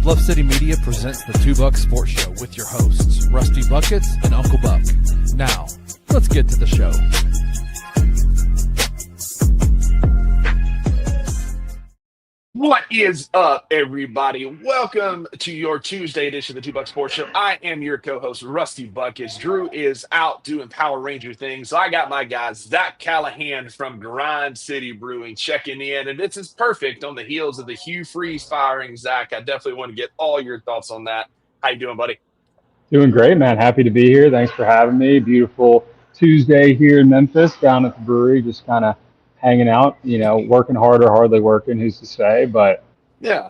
Bluff City Media presents the Two Buck Sports Show with your hosts, Rusty Buckets and Uncle Buck. Now, let's get to the show. What is up, everybody? Welcome to your Tuesday edition of the Two Buck Sports Show. I am your co-host, Rusty Buckets. Drew is out doing Power Ranger things, so I got my guy, Zach Callahan from Grind City Brewing, checking in, and this is perfect on the heels of the Hugh Freeze firing. Zach, I definitely want to get all your thoughts on that. How you doing, buddy? Doing great, man. Happy to be here. Thanks for having me. Beautiful Tuesday here in Memphis, down at the brewery, just kind of hanging out, working hard or hardly working, who's to say, but yeah.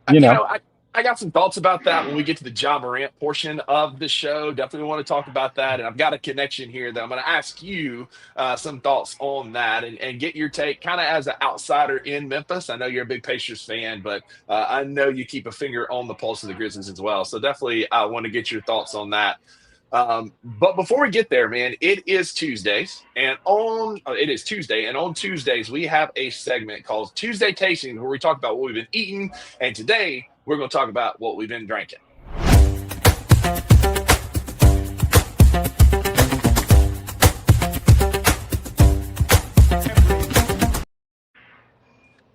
I got some thoughts about that when we get to the Ja Morant portion of the show. Definitely want to talk about that. And I've got a connection here that I'm going to ask you some thoughts on that and get your take kind of as an outsider in Memphis. I know you're a big Pacers fan, but I know you keep a finger on the pulse of the Grizzlies as well. So definitely I want to get your thoughts on that. But before we get there, man, it is Tuesday, and on Tuesdays we have a segment called Tuesday Tasting where we talk about what we've been eating, and today we're going to talk about what we've been drinking.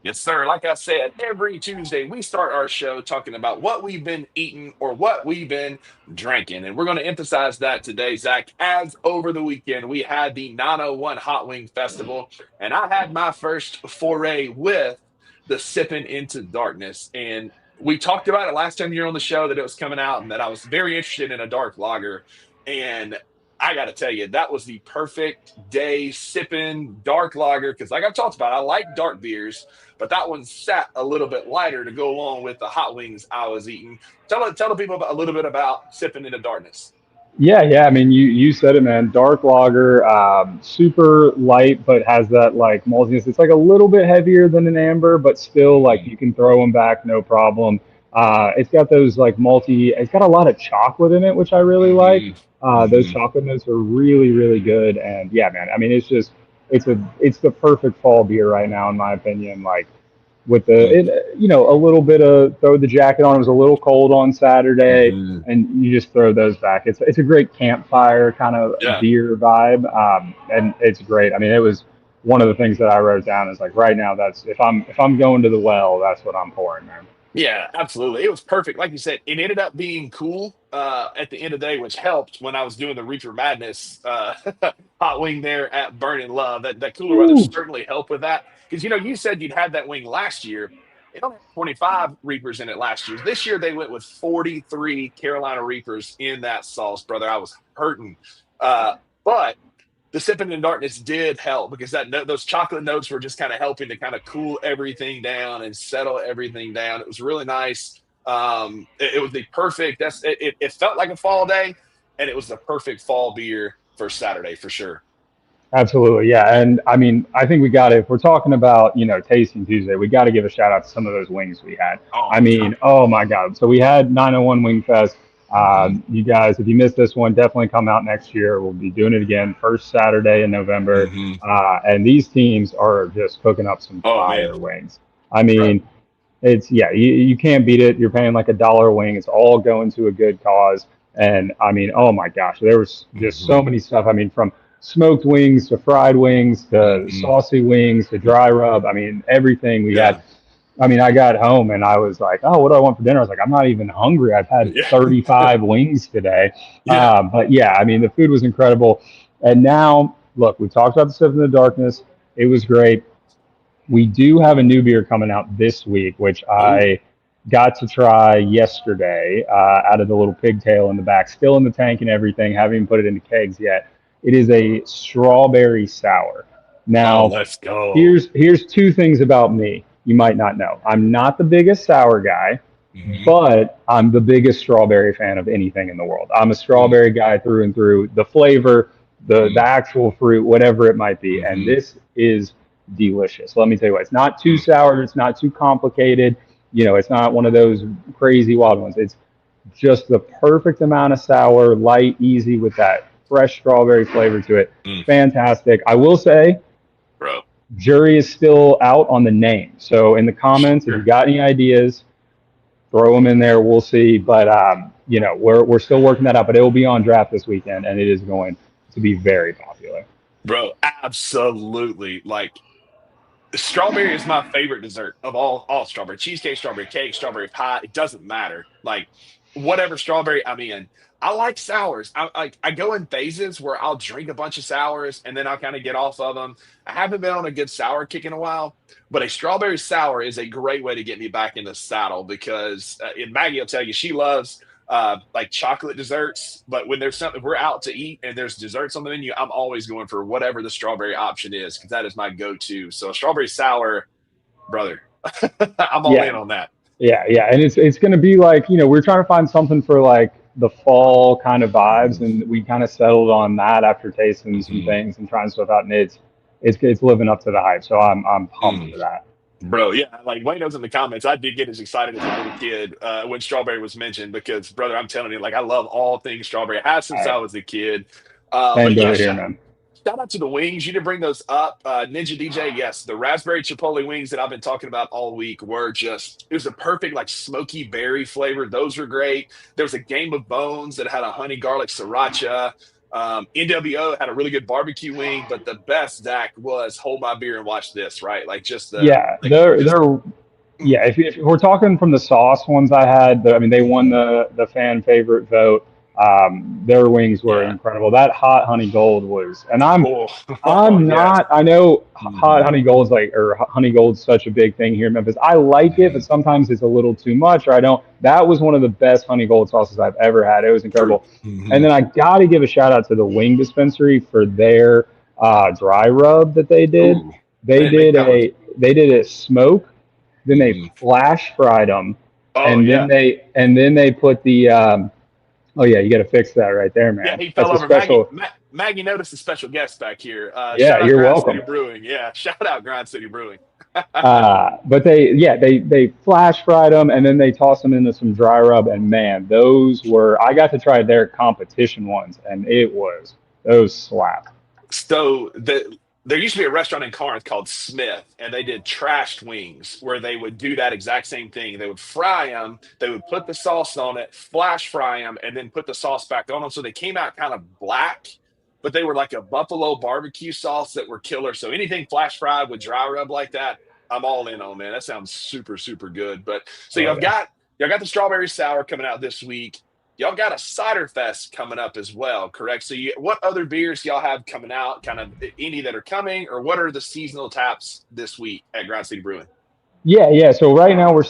Yes, sir. Like I said, every Tuesday we start our show talking about what we've been eating or what we've been drinking. And we're going to emphasize that today, Zach, as over the weekend we had the 901 Hot Wing Festival, and I had my first foray with the Sipping Into Darkness. And we talked about it last time you were on the show that it was coming out and that I was very interested in a dark lager. And I got to tell you, that was the perfect day sipping dark lager because like I've talked about, I like dark beers, but that one sat a little bit lighter to go along with the hot wings I was eating. Tell the people a little bit about Sipping Into Darkness. Yeah. I mean, you said it, man. Dark lager, super light, but has that like maltiness. It's like a little bit heavier than an amber, but still like you can throw them back, no problem. It's got those like it's got a lot of chocolate in it, which I really like. Those chocolate notes are really, really good. And yeah, man, I mean, it's the perfect fall beer right now, in my opinion. Like with a little bit of throw the jacket on. It was a little cold on Saturday and you just throw those back. It's a great campfire kind of beer vibe. And it's great. I mean, it was one of the things that I wrote down is like right now, that's if I'm going to the well, that's what I'm pouring, man. Yeah, absolutely. It was perfect. Like you said, it ended up being cool at the end of the day, which helped when I was doing the Reefer Madness hot wing there at Burning Love. That cooler weather certainly helped with that. Because, you said you'd had that wing last year. It only had 25 Reapers in it last year. This year they went with 43 Carolina Reapers in that sauce, brother. I was hurting. But the Sipping in Darkness did help because those chocolate notes were just kind of helping to kind of cool everything down and settle everything down. It was really nice. It was the perfect. It felt like a fall day, and it was the perfect fall beer for Saturday for sure. Absolutely, yeah. And I mean, I think if we're talking about Tasting Tuesday, we got to give a shout out to some of those wings we had. Oh my God! So we had 901 Wing Fest. You guys, if you missed this one, definitely come out next year. We'll be doing it again first Saturday in November. And these teams are just cooking up some fire wings. I mean, you can't beat it. You're paying like $1 a wing. It's all going to a good cause. And I mean, oh my gosh, there was just so many stuff. I mean, from smoked wings to fried wings to saucy wings to dry rub. I mean, everything we had. I mean, I got home and I was like, oh, what do I want for dinner? I was like, I'm not even hungry. I've had 35 wings today. But yeah, I mean, the food was incredible. And now, look, we talked about the Sipping in the Darkness. It was great. We do have a new beer coming out this week, which I got to try yesterday out of the little pigtail in the back, still in the tank and everything. Haven't even put it into kegs yet. It is a strawberry sour. Now, let's go. Here's two things about me you might not know. I'm not the biggest sour guy, but I'm the biggest strawberry fan of anything in the world. I'm a strawberry guy through and through. The flavor, the actual fruit, whatever it might be. And this is delicious. Let me tell you what, it's not too sour. It's not too complicated. It's not one of those crazy wild ones. It's just the perfect amount of sour, light, easy with that fresh strawberry flavor to it. Fantastic. I will say, bro, jury is still out on the name. So in the comments, if you got any ideas, throw them in there. We'll see. But, we're still working that out. But it will be on draft this weekend, and it is going to be very popular. Bro, absolutely. Like, strawberry is my favorite dessert of all strawberry. Cheesecake, strawberry cake, strawberry pie. It doesn't matter. Like, whatever strawberry I'm in. I like sours. I go in phases where I'll drink a bunch of sours and then I'll kind of get off of them. I haven't been on a good sour kick in a while, but a strawberry sour is a great way to get me back in the saddle because and Maggie will tell you she loves like chocolate desserts, but when there's something we're out to eat and there's desserts on the menu, I'm always going for whatever the strawberry option is because that is my go-to. So a strawberry sour, brother, I'm all in on that. Yeah, and it's going to be like, we're trying to find something for like the fall kind of vibes, and we kind of settled on that after tasting some things and trying stuff out, and it's living up to the hype. So I'm pumped for that. Bro, yeah, like Wayne knows in the comments, I did get as excited as a little kid when strawberry was mentioned because, brother, I'm telling you, like I love all things strawberry. I have since I was a kid. And here, man. Shout out to the wings. You didn't bring those up. Ninja DJ, yes. The raspberry chipotle wings that I've been talking about all week were it was a perfect, like, smoky berry flavor. Those were great. There was a game of bones that had a honey garlic sriracha. NWO had a really good barbecue wing, but the best, Zach, was hold my beer and watch this, right? Like, just the. Yeah, if we're talking from the sauce ones I had, they won the fan favorite vote. Their wings were incredible. That hot honey gold was, and I know hot honey gold's honey gold's such a big thing here in Memphis. I like it, but sometimes it's a little too much, or I don't. That was one of the best honey gold sauces I've ever had. It was incredible. And then I got to give a shout out to the Wing Dispensary for their dry rub that they did. They did a smoke, then they flash fried them, and then they put the oh yeah, you got to fix that right there, man. Yeah, he fell over. Maggie noticed the special guest back here. Yeah, you're welcome. City Brewing. Yeah, shout out Grind City Brewing. But they flash fried them and then they tossed them into some dry rub, and man, I got to try their competition ones, and those slap. So there used to be a restaurant in Corinth called Smith, and they did trashed wings where they would do that exact same thing. They would fry them, they would put the sauce on it, flash fry them, and then put the sauce back on them. So they came out kind of black, but they were like a buffalo barbecue sauce that were killer. So anything flash fried with dry rub like that, I'm all in on, man. That sounds super, super good. But so y'all got the strawberry sour coming out this week. Y'all got a cider fest coming up as well, correct? So what other beers y'all have coming out, kind of any that are coming, or what are the seasonal taps this week at Grind City Brewing? Yeah. So right now we're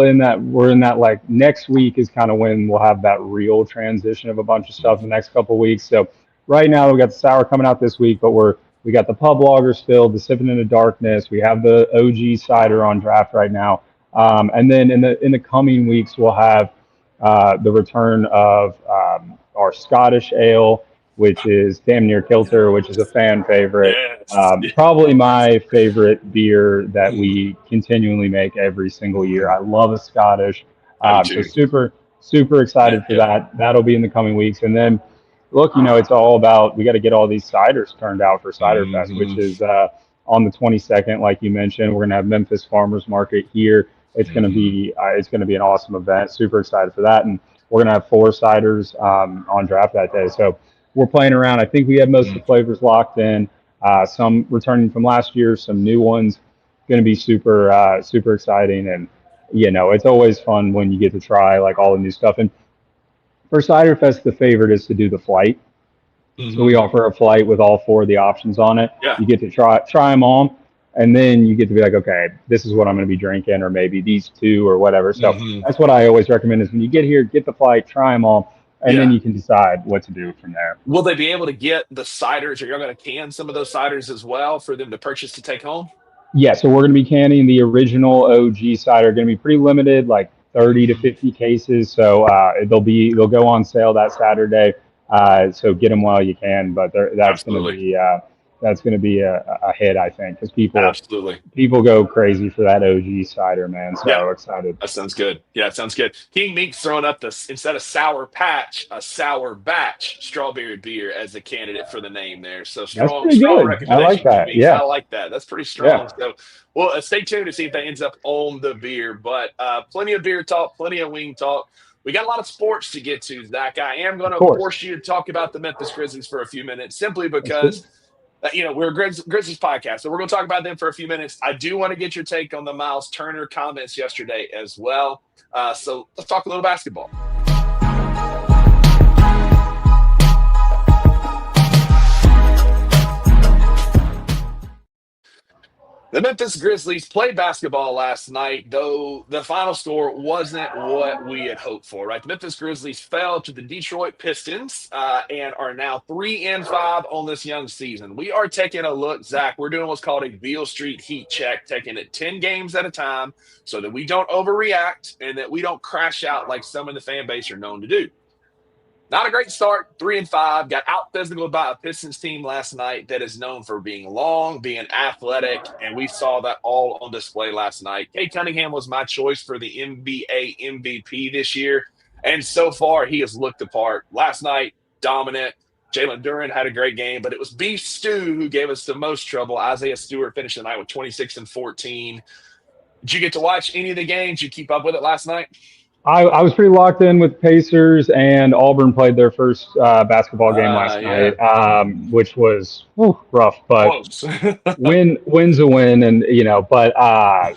in that like next week is kind of when we'll have that real transition of a bunch of stuff in the next couple of weeks. So right now we got the sour coming out this week, but we got the pub lager still, the Sipping in the Darkness. We have the OG cider on draft right now. And then in the coming weeks, we'll have the return of our Scottish ale, which is damn near Kilter, which is a fan favorite. Yes. Probably my favorite beer that we continually make every single year. I love a Scottish. So super, super excited for that. That'll be in the coming weeks. And then, look, it's all about, we got to get all these ciders turned out for Cider Fest, which is on the 22nd, like you mentioned. We're going to have Memphis Farmers Market here. It's going to be an awesome event. Super excited for that. And we're going to have 4 ciders on draft that day. So we're playing around. I think we have most of the flavors locked in. Some returning from last year, some new ones. Going to be super, super exciting. And, it's always fun when you get to try like all the new stuff. And for Cider Fest, the favorite is to do the flight. So we offer a flight with all 4 of the options on it. Yeah. You get to try them all. And then you get to be like, okay, this is what I'm going to be drinking, or maybe these 2 or whatever. So that's what I always recommend is when you get here, get the flight, try them all, and then you can decide what to do from there. Will they be able to get the ciders, or you're going to can some of those ciders as well for them to purchase to take home? Yeah, so we're going to be canning the original OG cider. Going to be pretty limited, like 30 to 50 cases. So they'll go on sale that Saturday. So get them while you can. But that's going to be that's going to be a hit, I think, because Absolutely. people go crazy for that OG cider, man. Yeah. So excited. That sounds good. Yeah, it sounds good. King Meek's throwing up this instead of Sour Patch, a Sour Batch strawberry beer as a candidate for the name there. So That's strong, pretty strong good. I like recommendation, King that. Meek's. Yeah. I like that. That's pretty Yeah. strong. So, well, stay tuned to see if that ends up on the beer. But plenty of beer talk, plenty of wing talk. We got a lot of sports to get to, Zach. I am going Of to course. force you to talk about the Memphis Grizzlies for a few minutes, simply That's good. because we're a Grizzlies podcast, so we're going to talk about them for a few minutes. I do want to get your take on the Miles Turner comments yesterday as well. So let's talk a little basketball. The Memphis Grizzlies played basketball last night, though the final score wasn't what we had hoped for, right? The Memphis Grizzlies fell to the Detroit Pistons and are now 3-5 on this young season. We are taking a look, Zach. We're doing what's called a Beale Street heat check, taking it 10 games at a time so that we don't overreact and that we don't crash out like some of the fan base are known to do. Not a great start, 3-5. Got out physical by a Pistons team last night that is known for being long, being athletic, and we saw that all on display last night. Cade Cunningham was my choice for the NBA MVP this year, and so far he has looked the part. Last night, dominant. Jalen Duren had a great game, but it was Beef Stew who gave us the most trouble. Isaiah Stewart finished the night with 26 and 14. Did you get to watch any of the games? Did you keep up with it last night? I was pretty locked in with Pacers, and Auburn played their first basketball game last night, which was rough, but win's a win, and but I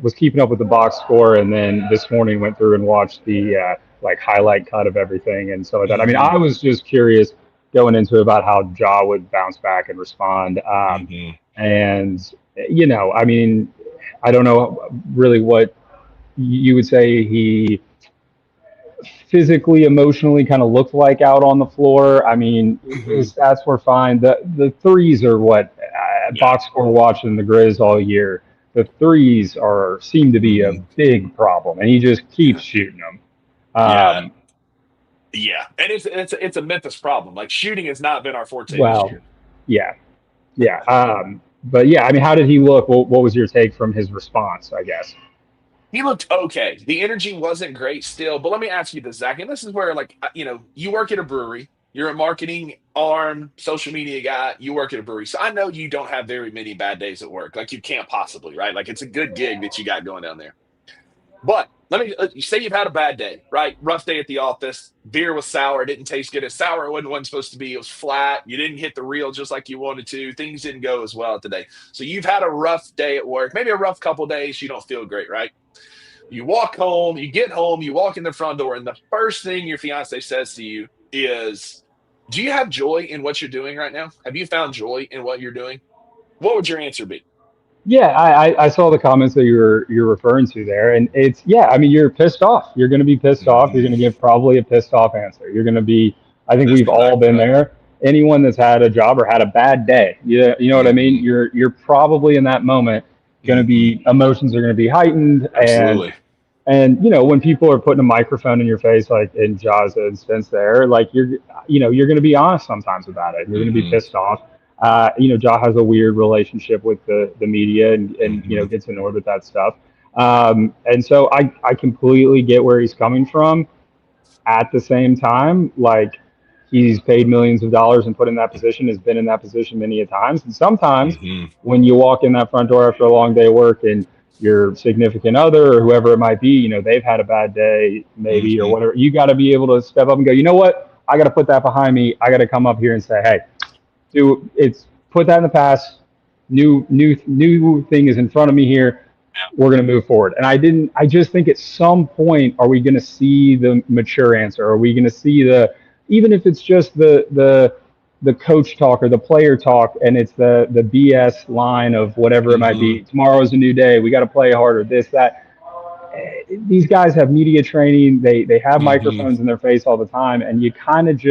was keeping up with the box score, and then this morning went through and watched the highlight cut of everything and so like that. I mean, I was just curious going into it about how Ja would bounce back and respond, and I mean, I don't know really what you would say he physically, emotionally kind of looked like out on the floor. I mean, his stats were fine. The threes are what box score watching the Grizz all year. The threes seem to be a big problem, and he just keeps shooting them. And it's a Memphis problem. Like, shooting has not been our forte this year. But yeah, I mean, how did he look? What was your take from his response, I guess? He looked okay. The energy wasn't great still, but let me ask you this, Zach, and this is where, you work at a brewery. You're a marketing arm, social media guy. You work at a brewery. So I know you don't have very many bad days at work. Like, you can't possibly, right? Like, it's a good gig that you got going down there. But you say you've had a bad day, right? Rough day at the office. Beer was sour. Didn't taste good. As sour it wasn't supposed to be. It was flat. You didn't hit the reel just like you wanted to. Things didn't go as well today. So you've had a rough day at work, maybe a rough couple days. You don't feel great, right? You walk home, you get home, you walk in the front door, and the first thing your fiance says to you is, do you have joy in what you're doing right now? Have you found joy in what you're doing? What would your answer be? Yeah, I saw the comments that you're referring to there, and it's I mean, you're pissed off. You're going to be pissed off. You're going to give probably a pissed off answer. You're going to be. I think we've all been there. Anyone that's had a job or had a bad day, you know what I mean. You're probably in that moment going to be emotions are going to be heightened. Absolutely. And when people are putting a microphone in your face, like in Ja's instance there, like you're going to be honest sometimes about it. You're going to be pissed off. Ja has a weird relationship with the media and gets annoyed with that stuff. And so I completely get where he's coming from. At the same time, like, he's paid millions of dollars and put in that position, has been in that position many a times. And sometimes when you walk in that front door after a long day of work and your significant other or whoever it might be, they've had a bad day maybe or whatever, you got to be able to step up and go, you know what? I got to put that behind me. I got to come up here and say, hey, dude, put that in the past. New thing is in front of me here. We're going to move forward. And I just think at some point, are we going to see the mature answer? Are we going to see even if it's just the coach talk or the player talk, and it's the BS line of whatever it might be. Tomorrow is a new day. We got to play harder. This, that. These guys have media training. They have microphones in their face all the time, and you kind of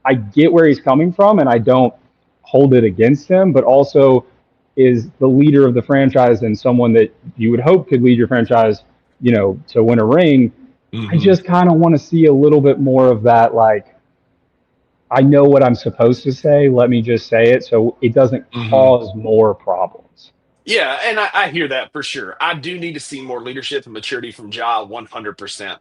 I get where he's coming from, and I don't hold it against him, but also is the leader of the franchise and someone that you would hope could lead your franchise, to win a ring. I just kind of want to see a little bit more of that, like, I know what I'm supposed to say. Let me just say it so it doesn't cause more problems. Yeah, and I hear that for sure. I do need to see more leadership and maturity from Ja 100%.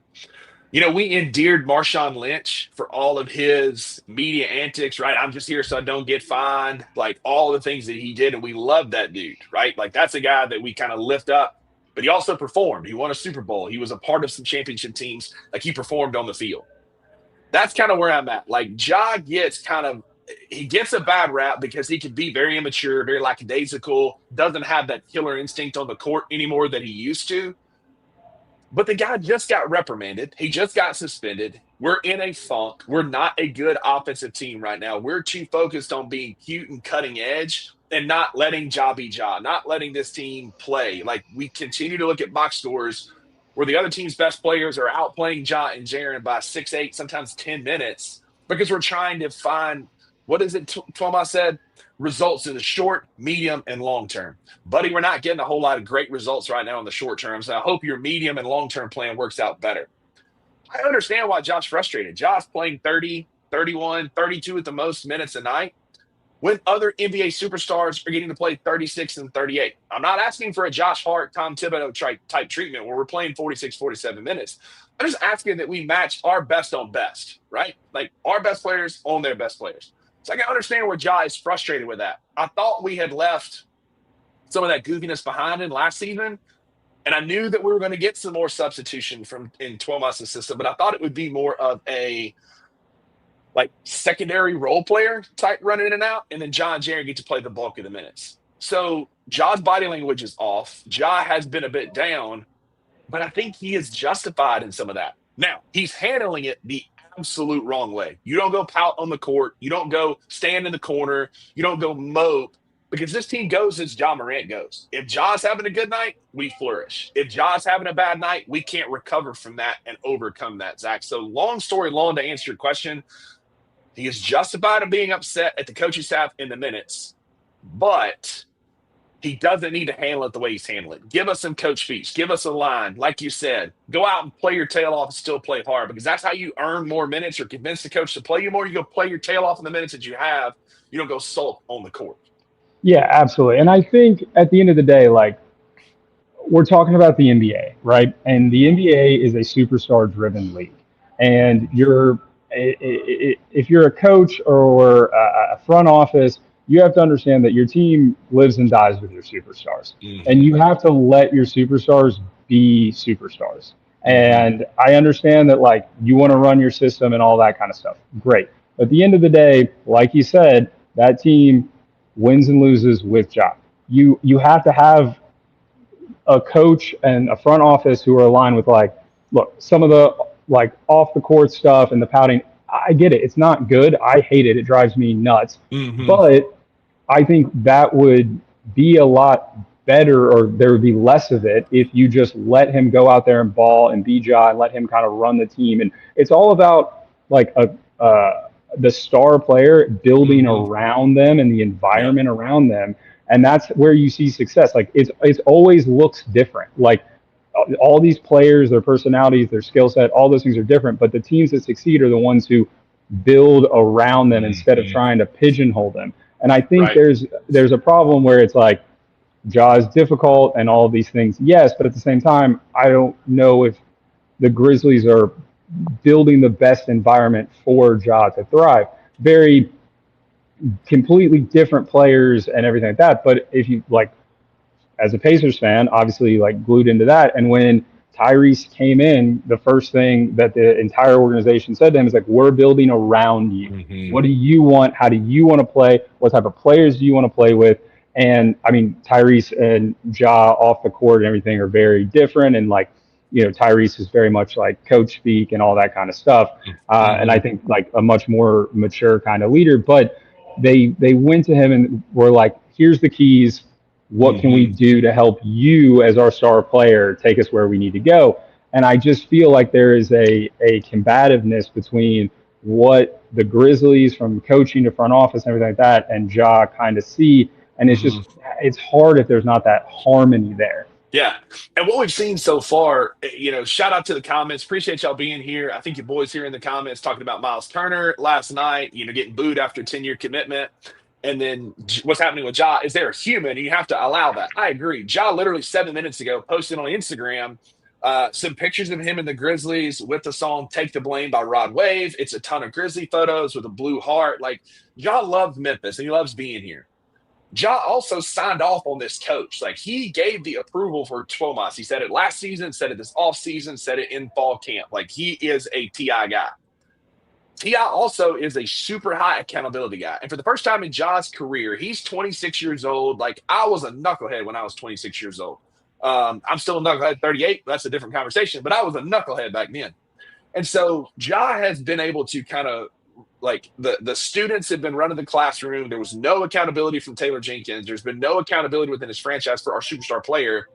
We endeared Marshawn Lynch for all of his media antics, right? I'm just here so I don't get fined, like all the things that he did. And we love that dude, right? Like that's a guy that we kind of lift up, but he also performed. He won a Super Bowl. He was a part of some championship teams. Like he performed on the field. That's kind of where I'm at. Like Ja he gets a bad rap because he can be very immature, very lackadaisical, doesn't have that killer instinct on the court anymore that he used to. But the guy just got reprimanded. He just got suspended. We're in a funk. We're not a good offensive team right now. We're too focused on being cute and cutting edge and not letting Ja be Ja, not letting this team play. Like we continue to look at box scores where the other team's best players are outplaying Ja and Jaren by 6, 8, sometimes 10 minutes because we're trying to find, what is it Twoma said? Results in the short, medium, and long term. Buddy, we're not getting a whole lot of great results right now in the short term. So I hope your medium and long-term plan works out better. I understand why Josh's frustrated. Josh playing 30, 31, 32 at the most minutes a night when other NBA superstars are getting to play 36 and 38. I'm not asking for a Josh Hart, Tom Thibodeau type treatment where we're playing 46, 47 minutes. I'm just asking that we match our best on best, right? Like our best players on their best players. So I can understand where Ja is frustrated with that. I thought we had left some of that goofiness behind in last season, and I knew that we were going to get some more substitution in Twomas' system, but I thought it would be more of a like secondary role player type running in and out, and then Ja and Jaren get to play the bulk of the minutes. So Ja's body language is off. Ja has been a bit down, but I think he is justified in some of that. Now, he's handling it the absolute wrong way. You don't go pout on the court. You don't go stand in the corner. You don't go mope because this team goes as Ja Morant goes. If Ja's having a good night, we flourish. If Ja's having a bad night, we can't recover from that and overcome that, Zach. So long story long to answer your question, he is justified in being upset at the coaching staff in the minutes, but he doesn't need to handle it the way he's handling it. Give us some coach speech. Give us a line. Like you said, go out and play your tail off and still play hard because that's how you earn more minutes or convince the coach to play you more. You go play your tail off in the minutes that you have. You don't go sulk on the court. Yeah, absolutely. And I think at the end of the day, like we're talking about the NBA, right? And the NBA is a superstar-driven league. And if you're a coach or a front office, you have to understand that your team lives and dies with your superstars. And you have to let your superstars be superstars. And I understand that, like, you want to run your system and all that kind of stuff. Great. But at the end of the day, like you said, that team wins and loses with Ja. You have to have a coach and a front office who are aligned with, like, look, some of the, like, off the court stuff and the pouting, I get it. It's not good. I hate it. It drives me nuts. But I think that would be a lot better, or there would be less of it if you just let him go out there and ball and be Ja and let him kind of run the team. And it's all about like the star player building around them and the environment around them. And that's where you see success. Like it's always looks different. Like all these players, their personalities, their skill set, all those things are different. But the teams that succeed are the ones who build around them instead of trying to pigeonhole them. And I think there's a problem where it's like Ja is difficult and all of these things. Yes, but at the same time, I don't know if the Grizzlies are building the best environment for Ja to thrive. Very completely different players and everything like that. But if you like, as a Pacers fan, obviously like glued into that. And when Tyrese came in, the first thing that the entire organization said to him is like, we're building around you. What do you want? How do you want to play? What type of players do you want to play with? And I mean, Tyrese and Ja off the court and everything are very different. And like, you know, Tyrese is very much like coach speak and all that kind of stuff. And I think like a much more mature kind of leader, but they went to him and were like, here's the keys. What can we do to help you as our star player take us where we need to go? And I just feel like there is a combativeness between what the Grizzlies from coaching to front office and everything like that and Ja kind of see. And it's just, it's hard if there's not that harmony there. Yeah. And what we've seen so far, shout out to the comments. Appreciate y'all being here. I think your boys here in the comments talking about Miles Turner last night, getting booed after 10-year commitment. And then what's happening with Ja is they're human and you have to allow that. I agree. Ja literally 7 minutes ago posted on Instagram some pictures of him and the Grizzlies with the song Take the Blame by Rod Wave. It's a ton of Grizzly photos with a blue heart. Like, Ja loves Memphis and he loves being here. Ja also signed off on this coach. Like, he gave the approval for Tomas. He said it last season, said it this offseason, said it in fall camp. Like, he is a TI guy. TI also is a super high accountability guy. And for the first time in Ja's career, he's 26 years old. Like, I was a knucklehead when I was 26 years old. I'm still a knucklehead at 38. That's a different conversation. But I was a knucklehead back then. And so Ja has been able to kind of, like, the students have been running the classroom. There was no accountability from Taylor Jenkins. There's been no accountability within his franchise for our superstar player.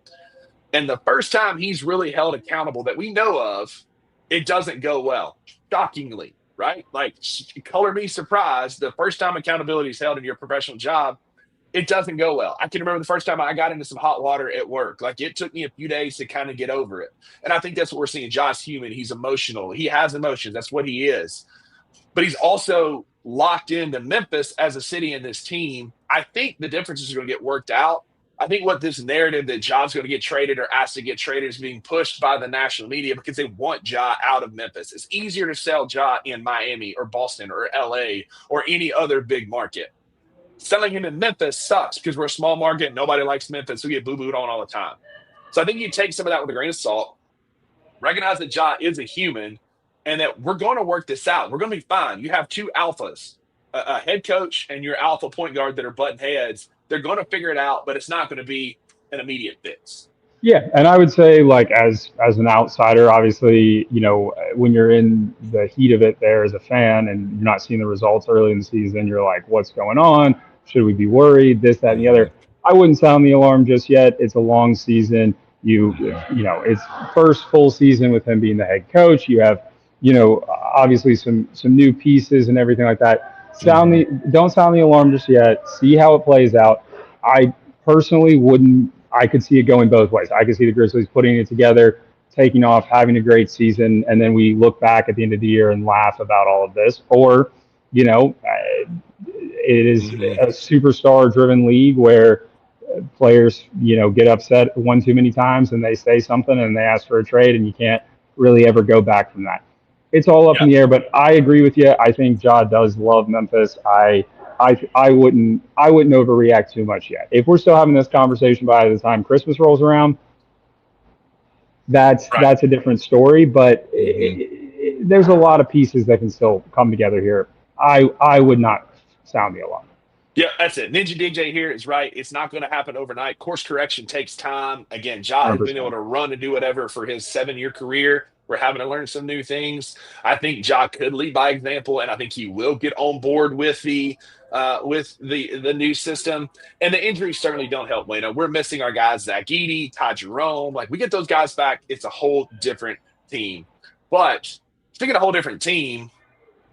And the first time he's really held accountable that we know of, it doesn't go well, shockingly, right? Like, color me surprised. The first time accountability is held in your professional job, it doesn't go well. I can remember the first time I got into some hot water at work. Like, it took me a few days to kind of get over it. And I think that's what we're seeing. Jo's human. He's emotional. He has emotions. That's what he is. But he's also locked into Memphis as a city and this team. I think the differences are going to get worked out. I think what this narrative that Ja's going to get traded or asked to get traded is being pushed by the national media because they want Ja out of Memphis. It's easier to sell Ja in Miami or Boston or LA or any other big market. Selling him in Memphis sucks because we're a small market. Nobody likes Memphis. We get boo-booed on all the time. So I think you take some of that with a grain of salt, recognize that Ja is a human, and that we're going to work this out. We're going to be fine. You have two alphas, a head coach and your alpha point guard that are butting heads. They're going to figure it out, but it's not going to be an immediate fix. Yeah, and I would say, like, as an outsider, obviously, when you're in the heat of it there as a fan and you're not seeing the results early in the season, you're like, what's going on? Should we be worried? This, that, and the other. I wouldn't sound the alarm just yet. It's a long season. It's first full season with him being the head coach. You have, obviously some new pieces and everything like that. Don't sound the alarm just yet. See how it plays out. I personally wouldn't. I could see it going both ways. I could see the Grizzlies putting it together, taking off, having a great season, and then we look back at the end of the year and laugh about all of this. Or, it is a superstar-driven league where players, get upset one too many times and they say something and they ask for a trade, and you can't really ever go back from that. It's all up in the air, but I agree with you. I think Ja does love Memphis. I wouldn't overreact too much yet. If we're still having this conversation by the time Christmas rolls around, that's a different story. But there's a lot of pieces that can still come together here. I would not sound the alarm. Yeah, that's it. Ninja DJ here is right. It's not going to happen overnight. Course correction takes time. Again, Ja has been able to run and do whatever for his 7-year career. We're having to learn some new things. I think Ja could lead by example, and I think he will get on board with the new system. And the injuries certainly don't help. We're missing our guys, Zach Edey, Ty Jerome. Like, we get those guys back, it's a whole different team. But speaking of a whole different team,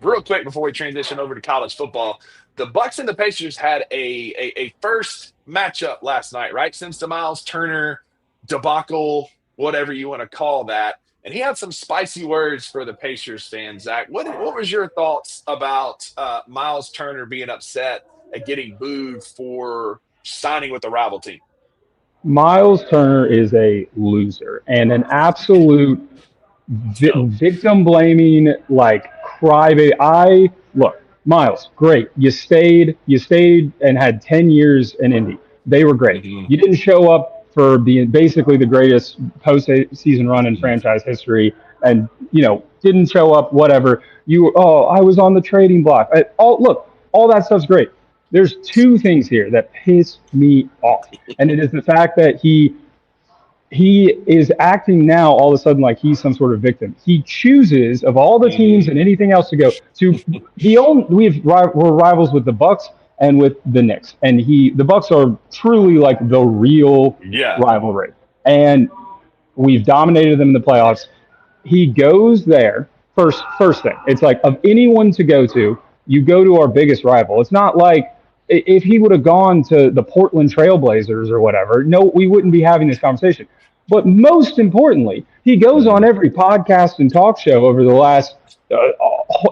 real quick before we transition over to college football, the Bucks and the Pacers had a first matchup last night, right? Since the Miles Turner debacle, whatever you want to call that. And he had some spicy words for the Pacers fans. Zach, what was your thoughts about Miles Turner being upset and getting booed for signing with the rival team? Miles Turner is a loser and an absolute victim blaming, like, crybaby. Look, Miles, great. You stayed and had 10 years in Indy. They were great. You didn't show up for being basically the greatest postseason run in franchise history, and didn't show up. Whatever. I was on the trading block. All that stuff's great. There's two things here that piss me off, and it is the fact that he is acting now all of a sudden like he's some sort of victim. He chooses, of all the teams and anything else to go to, we're rivals with the Bucks and with the Knicks, and the Bucks are truly like the real rivalry, and we've dominated them in the playoffs. He goes there first thing. It's like, of anyone to go to, you go to our biggest rival. It's not like if he would have gone to the Portland Trailblazers or whatever, no, we wouldn't be having this conversation. But most importantly, he goes on every podcast and talk show over the last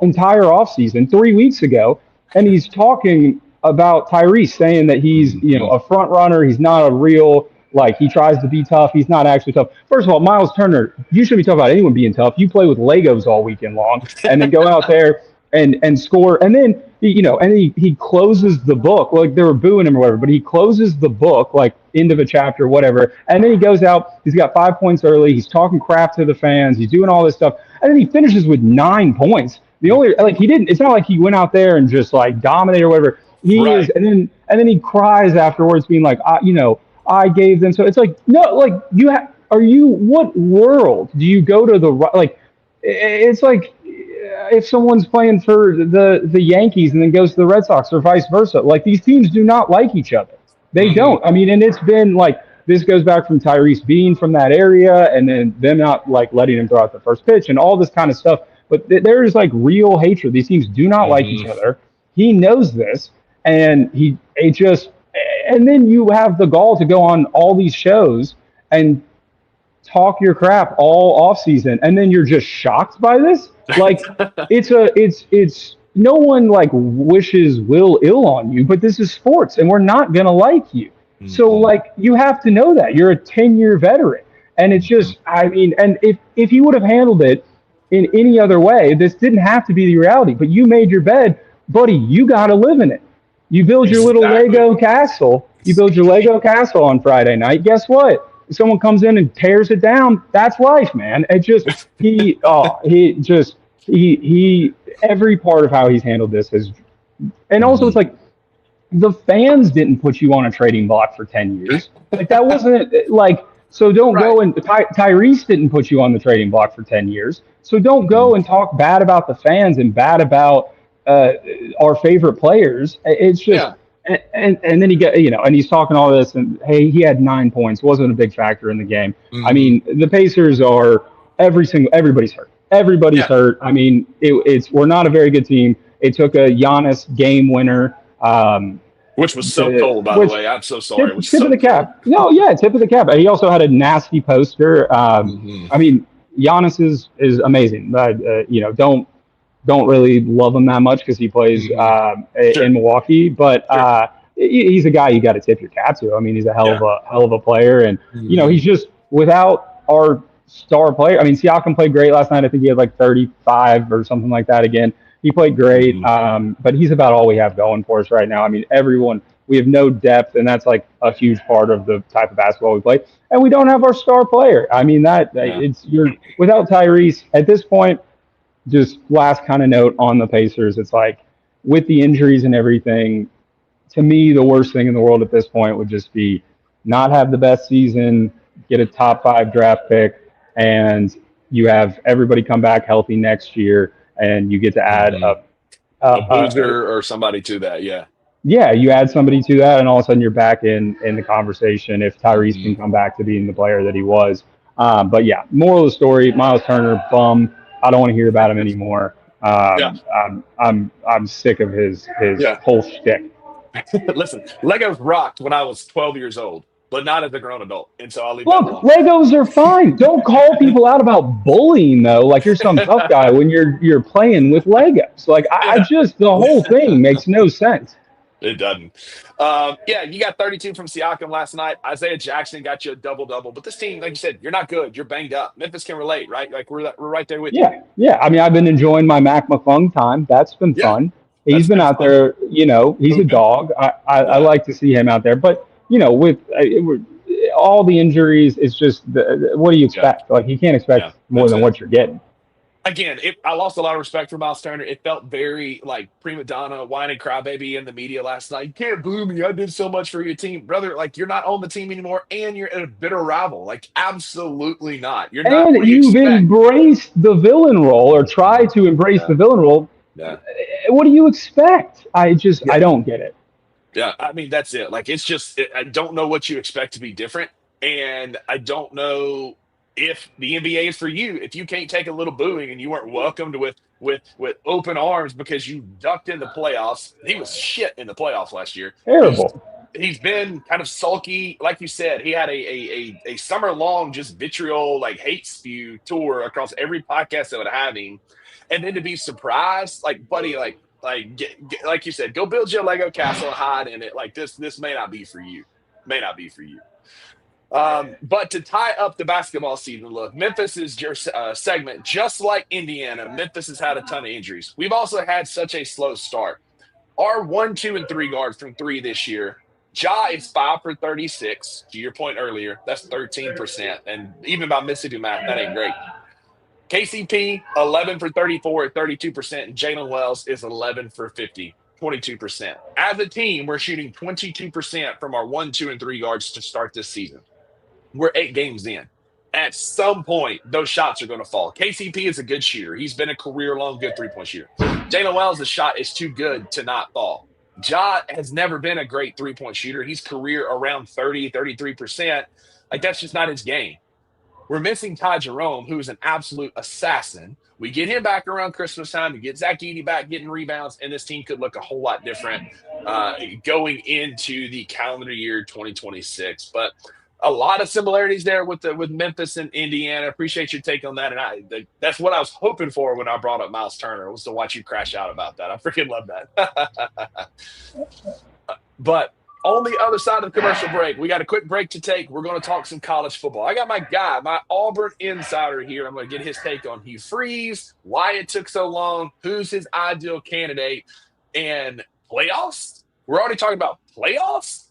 entire offseason, 3 weeks ago, and he's talking about Tyrese, saying that he's a front runner. He's not a real, like, he tries to be tough. He's not actually tough. First of all, Miles Turner, you shouldn't be talking about anyone being tough. You play with Legos all weekend long, and then go out there and score, and then he closes the book. Like, they were booing him or whatever, but he closes the book, like, end of a chapter, whatever, and then he goes out. He's got 5 points early. He's talking crap to the fans. He's doing all this stuff, and then he finishes with 9 points. The only, like, he didn't. It's not like he went out there and just, like, dominated or whatever. He is, and then he cries afterwards, being like, I gave them. So it's like, no, like, what world do you go to it's like, if someone's playing for the Yankees and then goes to the Red Sox or vice versa, like, these teams do not like each other. They don't. I mean, and it's been like, this goes back from Tyrese being from that area and then them not, like, letting him throw out the first pitch and all this kind of stuff. But there's, like, real hatred. These teams do not like each other. He knows this, and and then you have the gall to go on all these shows and talk your crap all off season, and then you're just shocked by this. Like, it's no one, like, wishes will ill on you, but this is sports, and we're not gonna like you. So, like, you have to know that you're a 10-year veteran, and it's just, I mean, and if you would have handled it in any other way, this didn't have to be the reality. But you made your bed, buddy. You got to live in it. You build your little Lego castle. You build your Lego castle on Friday night. Guess what? If someone comes in and tears it down, that's life, man. It just he every part of how he's handled this has, and also it's like, the fans didn't put you on a trading block for 10 years. Like, that wasn't, like, so don't go and Tyrese didn't put you on the trading block for 10 years. So don't go and talk bad about the fans and bad about our favorite players. It's just, and then he got, and he's talking all this, and hey, he had 9 points, wasn't a big factor in the game. I mean, the Pacers are everybody's hurt. Everybody's hurt. I mean, we're not a very good team. It took a Giannis game winner. Which was so cold, by the way. I'm so sorry. Tip of the cap. No, yeah, tip of the cap. He also had a nasty poster. I mean, Giannis is amazing. Don't really love him that much because he plays in Milwaukee, but he's a guy you got to tip your cap to. I mean, he's a hell of a player, and he's just, without our star player. I mean, Siakam played great last night. I think he had like 35 or something like that again. He played great, but he's about all we have going for us right now. I mean, we have no depth, and that's like a huge part of the type of basketball we play. And we don't have our star player. I mean, you're without Tyrese at this point. Just last kind of note on the Pacers, it's like, with the injuries and everything, to me, the worst thing in the world at this point would just be not have the best season, get a top 5 draft pick, and you have everybody come back healthy next year. And you get to add a boozer or somebody to that, Yeah, you add somebody to that, and all of a sudden you're back in the conversation if Tyrese can come back to being the player that he was. But yeah, moral of the story: Miles Turner, bum. I don't want to hear about him anymore. I'm sick of his whole shtick. Listen, Legos rocked when I was 12 years old, but not as a grown adult, and so I'll leave that alone. Legos are fine. Don't call people out about bullying, though, like you're some tough guy when you're playing with Legos. Like, I just, the whole thing makes no sense. It doesn't. You got 32 from Siakam last night. Isaiah Jackson got you a double-double. But this team, like you said, you're not good. You're banged up. Memphis can relate, right? Like, we're right there with you. Yeah. I mean, I've been enjoying my Mac McClung time. That's been fun. He's been out there, he's a dog. I like to see him out there. But, with all the injuries, it's just, what do you expect? Like, you can't expect more than what you're getting. Again, I lost a lot of respect for Miles Turner. It felt very like prima donna, whining crybaby in the media last night. You can't boo me. I did so much for your team. Brother, like, you're not on the team anymore, and you're a bitter rival. Like, absolutely not. You're not. And you've embraced the villain role, or tried to embrace the villain role. Yeah. What do you expect? I don't get it. Yeah, I mean, that's it. Like, it's just, I don't know what you expect to be different, and I don't know if the NBA is for you. If you can't take a little booing and you weren't welcomed with with open arms because you ducked in the playoffs. He was shit in the playoffs last year. Terrible. He's been kind of sulky. Like you said, he had a summer long just vitriol, like hate spew tour across every podcast that would have him. And then to be surprised, like, buddy, like like you said, go build your Lego castle and hide in it. Like this may not be for you. May not be for you. But to tie up the basketball season, look, Memphis is your segment. Just like Indiana, Memphis has had a ton of injuries. We've also had such a slow start. Our 1, 2, and 3 guards from 3 this year, Ja is 5 for 36. To your point earlier, that's 13%. And even by Mississippi math, that ain't great. KCP, 11 for 34 at 32%. And Jalen Wells is 11 for 50, 22%. As a team, we're shooting 22% from our 1, 2, and 3 guards to start this season. We're 8 games in. At some point, those shots are going to fall. KCP is a good shooter. He's been a career-long good three-point shooter. Jalen Wells, the shot is too good to not fall. Ja has never been a great three-point shooter. He's career around 30, 33%. Like, that's just not his game. We're missing Ty Jerome, who's an absolute assassin. We get him back around Christmas time. We get Zach Edey back getting rebounds, and this team could look a whole lot different going into the calendar year 2026. But a lot of similarities there with Memphis and Indiana. Appreciate your take on that. And that's what I was hoping for when I brought up Miles Turner, was to watch you crash out about that. I freaking love that. But on the other side of the commercial break, we got a quick break to take. We're going to talk some college football. I got my guy, my Auburn insider here. I'm going to get his take on Hugh Freeze, why it took so long, who's his ideal candidate, and playoffs. We're already talking about playoffs.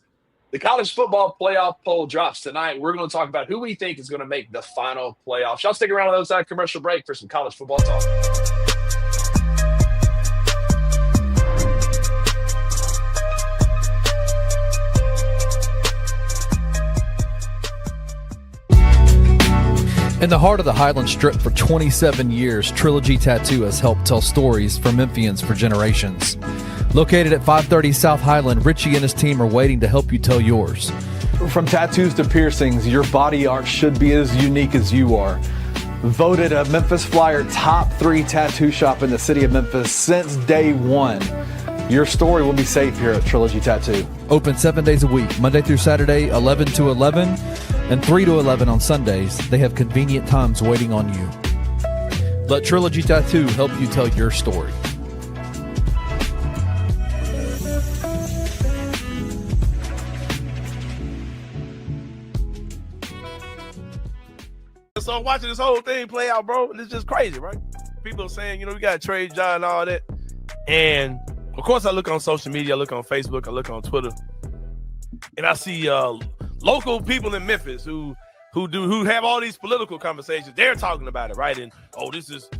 The college football playoff poll drops tonight. We're going to talk about who we think is going to make the final playoffs. Y'all stick around on the other side of commercial break for some college football talk. In the heart of the Highland Strip for 27 years, Trilogy Tattoo has helped tell stories for Memphians for generations. Located at 530 South Highland, Richie and his team are waiting to help you tell yours. From tattoos to piercings, your body art should be as unique as you are. Voted a Memphis Flyer top 3 tattoo shop in the city of Memphis since day one. Your story will be safe here at Trilogy Tattoo. Open 7 days a week, Monday through Saturday, 11 to 11, and 3 to 11 on Sundays. They have convenient times waiting on you. Let Trilogy Tattoo help you tell your story. So I'm watching this whole thing play out, bro, and it's just crazy, right? People are saying, we got to trade John and all that. And, of course, I look on social media, I look on Facebook, I look on Twitter, and I see local people in Memphis who have all these political conversations. They're talking about it, right? And, this is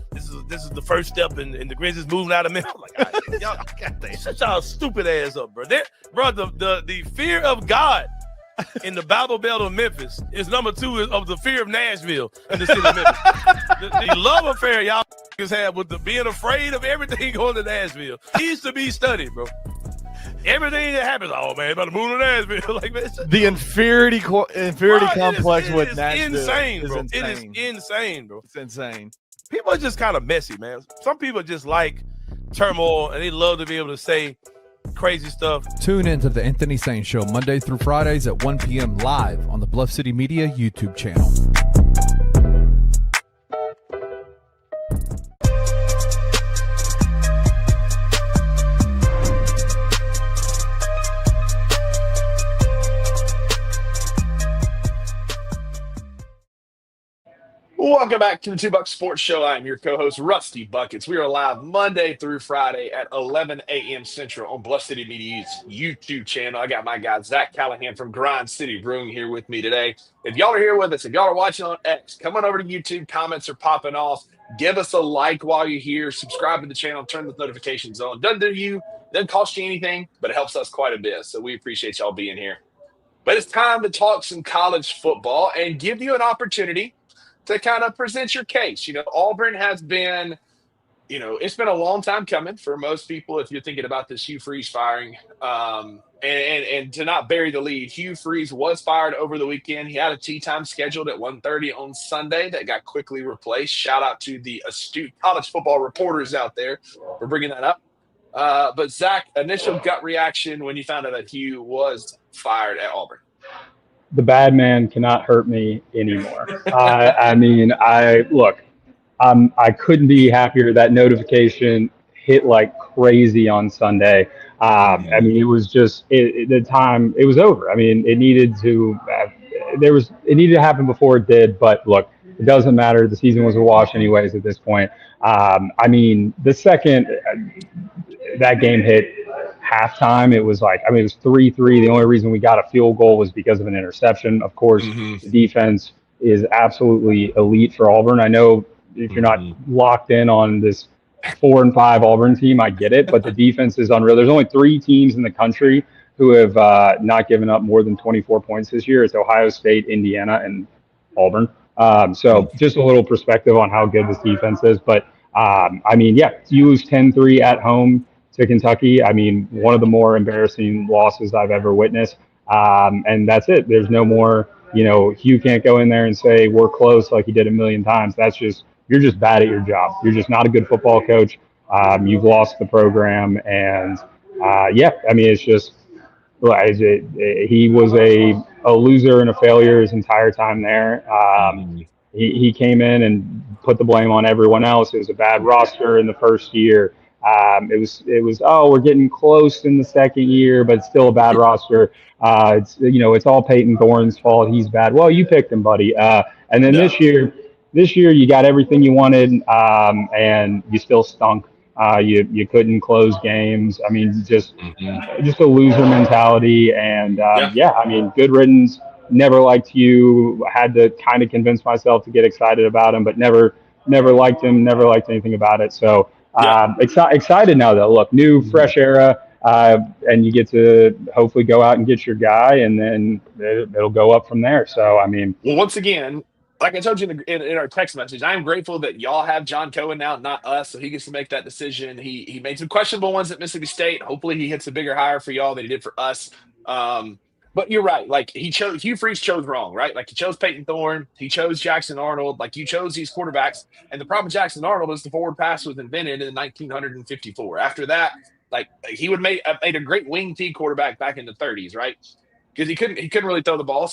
the first step in the Grizzlies moving out of Memphis. Like, y'all, shut y'all stupid ass up, bro. The fear of God in the Bible Belt of Memphis is number 2 of the fear of Nashville in the city of Memphis. the love affair y'all have with the being afraid of everything going to Nashville needs to be studied, bro. Everything that happens, man, about to move to Nashville. Like, man, the inferiority complex with Nashville insane, bro. insane. It is insane, bro. It's insane. People are just kind of messy, man. Some people just like turmoil, and they love to be able to say crazy stuff. Tune in to the Anthony Sain Show Monday through Fridays at 1 p.m. live on the Bluff City Media YouTube channel. Welcome back to the $2 Sports Show. I'm your co-host, Rusty Buckets. We are live Monday through Friday at 11 a.m. Central on Bluff City Media's YouTube channel. I got my guy, Zach Callahan from Grind City Brewing here with me today. If y'all are here with us, if y'all are watching on X, come on over to YouTube. Comments are popping off. Give us a like while you're here. Subscribe to the channel. Turn the notifications on. Doesn't cost you anything, but it helps us quite a bit. So we appreciate y'all being here. But it's time to talk some college football and give you an opportunity to kind of present your case. Auburn has been it's been a long time coming for most people if you're thinking about this Hugh Freeze firing. And to not bury the lead, Hugh Freeze was fired over the weekend. He had a tea time scheduled at 1:30 on Sunday that got quickly replaced. Shout out to the astute college football reporters out there for bringing that up. But Zach, initial gut reaction when you found out that Hugh was fired at Auburn? The bad man cannot hurt me anymore. I couldn't be happier. That notification hit like crazy on Sunday. It was just the time it was over. I mean, it needed to happen before it did. But look, it doesn't matter. The season was a wash anyways at this point. The second that game hit halftime, it was 3-3. The only reason we got a field goal was because of an interception. Of course, the defense is absolutely elite for Auburn. I know if you're not locked in on this 4-5 Auburn team, I get it, but the defense is unreal. There's only 3 teams in the country who have not given up more than 24 points this year. It's Ohio State, Indiana, and Auburn. So just a little perspective on how good this defense is. But, you lose 10-3 at home to Kentucky. I mean, one of the more embarrassing losses I've ever witnessed. And that's it. There's no more, Hugh can't go in there and say we're close like he did a million times. You're just bad at your job. You're just not a good football coach. You've lost the program. And, it's just he was a loser and a failure his entire time there. He came in and put the blame on everyone else. It was a bad roster in the first year. It was we're getting close in the second year, but it's still a bad roster. It's all Peyton Thorne's fault. He's bad. Well, you picked him, buddy. And then this year you got everything you wanted, and you still stunk. You couldn't close games. I mean, just a loser mentality. And good riddance. Never liked you. Had to kind of convince myself to get excited about him, but never liked him. Never liked anything about it. So excited now, though. Look, new, fresh era. And you get to hopefully go out and get your guy, and then it'll go up from there. So, well, once again, like I told you in our text message, I am grateful that y'all have John Cohen now, not us, so he gets to make that decision. He made some questionable ones at Mississippi State. Hopefully he hits a bigger hire for y'all than he did for us. But you're right. Like, Hugh Freeze chose wrong, right? Like, he chose Peyton Thorne. He chose Jackson Arnold. Like, you chose these quarterbacks. And the problem with Jackson Arnold is the forward pass was invented in 1954. After that, like, he would made a great wing T quarterback back in the 30s, right? Because he couldn't really throw the ball. /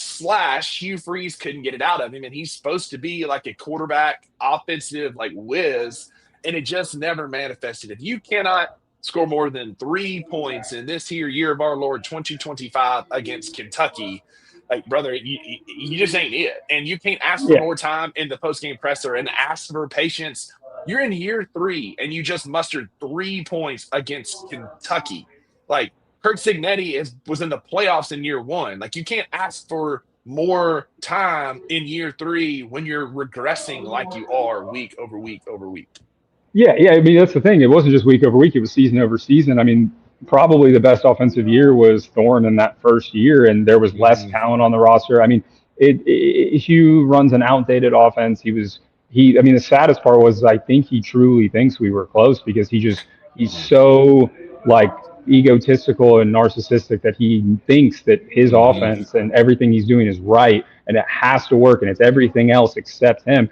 Hugh Freeze couldn't get it out of him, and he's supposed to be like a quarterback, offensive like whiz, and it just never manifested. If you cannot score more than 3 points in this here year of our Lord 2025 against Kentucky, like, brother, you just ain't it. And you can't ask for more time in the post-game presser and ask for patience. You're in year 3, and you just mustered 3 points against Kentucky. Like, Kurt Signetti was in the playoffs in year 1. Like, you can't ask for more time in year 3 when you're regressing like you are week over week over week. Yeah. I mean, that's the thing. It wasn't just week over week. It was season over season. I mean, probably the best offensive year was Thorne in that first year, and there was less talent on the roster. I mean, Hugh runs an outdated offense. The saddest part was I think he truly thinks we were close because he's so like egotistical and narcissistic that he thinks that his offense and everything he's doing is right and it has to work and it's everything else except him.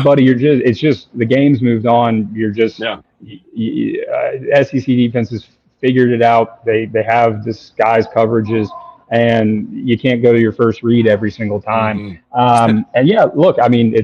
Buddy, it's just the game's moved on. You're just SEC defenses figured it out. They have disguised coverages, and you can't go to your first read every single time. Look, I mean,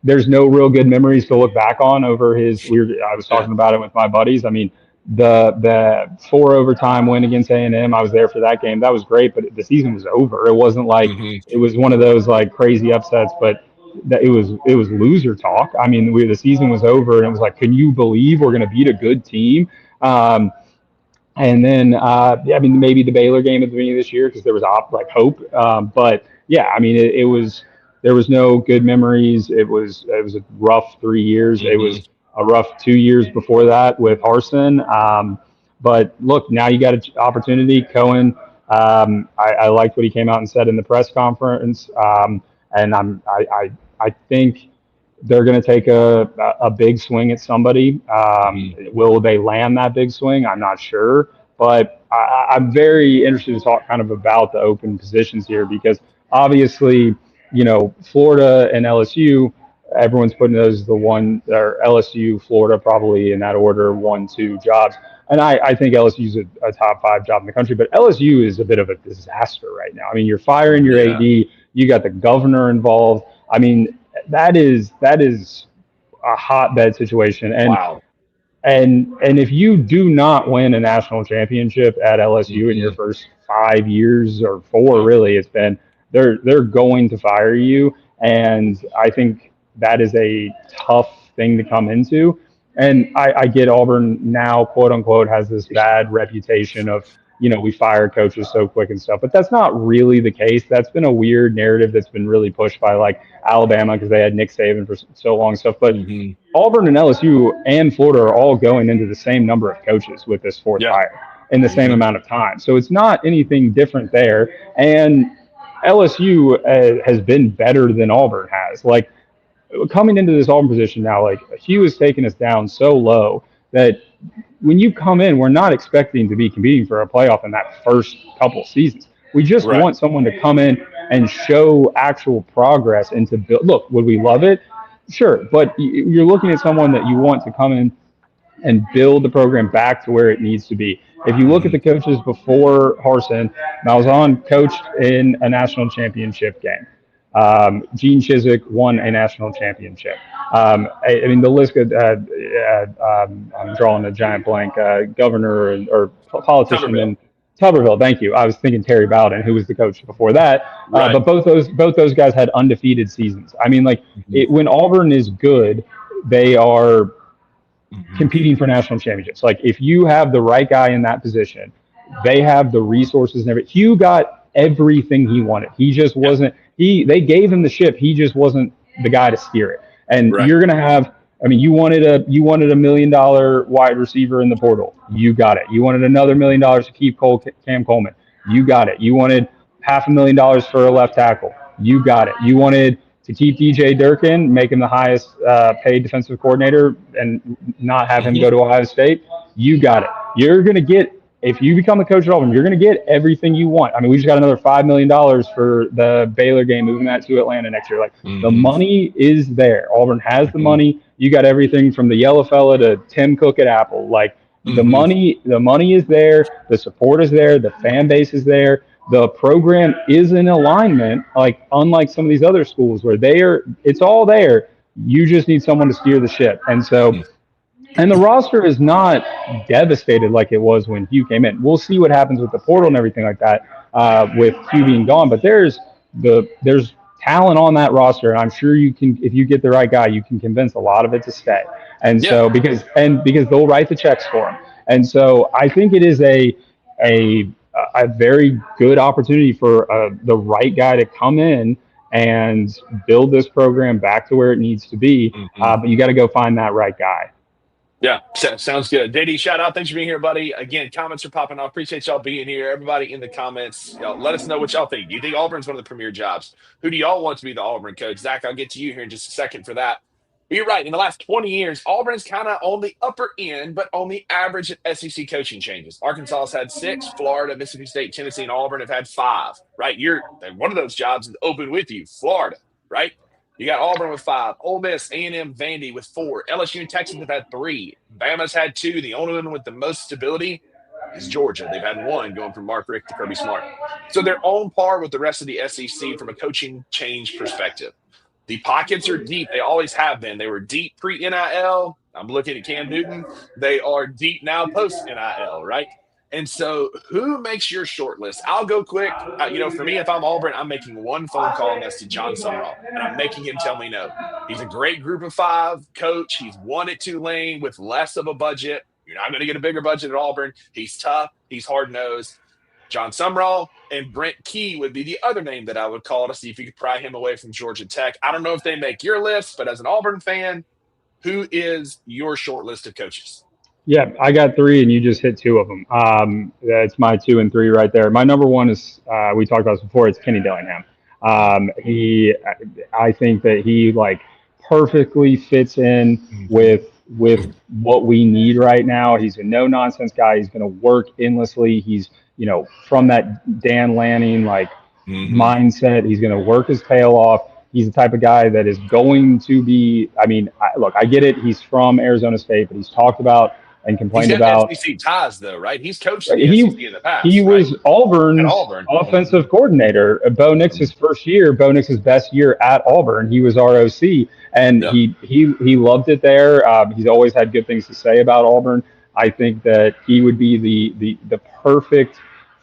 there's no real good memories to look back on over his weird. I was talking about it with my buddies. I mean, the 4 overtime win against A&M, I was there for that game. That was great, but the season was over. It wasn't like it was one of those like crazy upsets, but it was loser talk. I mean, the season was over, and it was like, can you believe we're going to beat a good team? And then, maybe the Baylor game at the beginning of this year because there was hope. But yeah, I mean, there was no good memories. It was a rough 3 years. It was a rough 2 years before that with Harsin. But look, now you got an opportunity. Cohen, I liked what he came out and said in the press conference. And I think they're going to take a big swing at somebody. Will they land that big swing? I'm not sure, but I'm very interested to talk kind of about the open positions here, because obviously, Florida and LSU, everyone's putting those the one, or LSU, Florida, probably in that order, 1-2 jobs. And I think LSU is a top 5 job in the country, but LSU is a bit of a disaster right now. I mean, you're firing your AD, you got the governor involved. I mean, that is a hotbed situation. And wow. And if you do not win a national championship at LSU in your first 5 years, or 4, really, it's been, they're going to fire you. And I think that is a tough thing to come into. And I get Auburn now, quote unquote, has this bad reputation of, we fire coaches so quick and stuff, but that's not really the case. That's been a weird narrative that's been really pushed by like Alabama, because they had Nick Saban for so long and stuff. But Auburn and LSU and Florida are all going into the same number of coaches with this 4th hire in the same amount of time. So it's not anything different there. And LSU has been better than Auburn has. Like, coming into this Auburn position now, like, Hugh has taken us down so low that when you come in, we're not expecting to be competing for a playoff in that first couple seasons. We just want someone to come in and show actual progress and to build. Look, would we love it? Sure. But you're looking at someone that you want to come in and build the program back to where it needs to be. If you look at the coaches before Harsin, Malzahn coached in a national championship game. Gene Chizik won a national championship. I mean, the list could, I'm drawing a giant blank, governor or politician in Tuberville. Thank you. I was thinking Terry Bowden, who was the coach before that. But both those guys had undefeated seasons. I mean, like, when Auburn is good, they are competing for national championships. Like, if you have the right guy in that position, they have the resources and everything. Hugh got everything he wanted. He just wasn't. They gave him the ship. He just wasn't the guy to steer it. And you're going to have. I mean, you wanted a $1 million wide receiver in the portal. You got it. You wanted another $1 million to keep Cam Coleman. You got it. You wanted $500,000 for a left tackle. You got it. You wanted to keep DJ Durkin, make him the highest paid defensive coordinator, and not have him go to Ohio State. You got it. You're going to get. If you become the coach at Auburn, you're going to get everything you want. I mean, we just got another $5 million for the Baylor game, moving that to Atlanta next year. Like, the money is there. Auburn has the money. You got everything from the yellow fella to Tim Cook at Apple. Like, the money is there. The support is there. The fan base is there. The program is in alignment. Like, unlike some of these other schools where it's all there. You just need someone to steer the ship. And so. And the roster is not devastated like it was when Hugh came in. We'll see what happens with the portal and everything like that with Hugh being gone. But there's talent on that roster, and I'm sure you can, if you get the right guy, you can convince a lot of it to stay. And so because they'll write the checks for him. And so I think it is a very good opportunity for the right guy to come in and build this program back to where it needs to be. But you got to go find that right guy. Yeah, sounds good. JD, shout out. Thanks for being here, buddy. Again, comments are popping off. Appreciate y'all being here. Everybody in the comments, let us know what y'all think. Do you think Auburn's one of the premier jobs? Who do y'all want to be the Auburn coach? Zach, I'll get to you here in just a second for that. But you're right. In the last 20 years, Auburn's kind of on the upper end, but on the average at SEC coaching changes. Arkansas has had 6. Florida, Mississippi State, Tennessee, and Auburn have had 5. Right? One of those jobs is open with you, Florida. Right? You got Auburn with 5, Ole Miss, A&M, Vandy with 4, LSU and Texas have had 3, Bama's had 2. The only one with the most stability is Georgia. They've had 1, going from Mark Richt to Kirby Smart. So they're on par with the rest of the SEC from a coaching change perspective. The pockets are deep. They always have been. They were deep pre-NIL. I'm looking at Cam Newton. They are deep now post-NIL, right? And so who makes your short list? I'll go quick. For me, if I'm Auburn, I'm making one phone call, and that's to John Sumrall. And I'm making him tell me no. He's a great group of 5 coach. He's won at Tulane with less of a budget. You're not going to get a bigger budget at Auburn. He's tough. He's hard-nosed. John Sumrall and Brent Key would be the other name that I would call to see if you could pry him away from Georgia Tech. I don't know if they make your list, but as an Auburn fan, who is your short list of coaches? Yeah, I got 3, and you just hit 2 of them. That's my 2 and 3 right there. My number 1 is we talked about this before. It's Kenny Dillingham. I think that he perfectly fits in with what we need right now. He's a no nonsense guy. He's going to work endlessly. He's, from that Dan Lanning mindset. He's going to work his tail off. He's the type of guy that is going to be. I mean, look, I get it. He's from Arizona State, but he's talked about and complained He's got about SEC ties, though, right? He's coached in the SEC in the past. He was right? Auburn's offensive coordinator. Bo Nix's first year, Bo Nix's best year at Auburn. He was ROC, and he loved it there. He's always had good things to say about Auburn. I think that he would be the perfect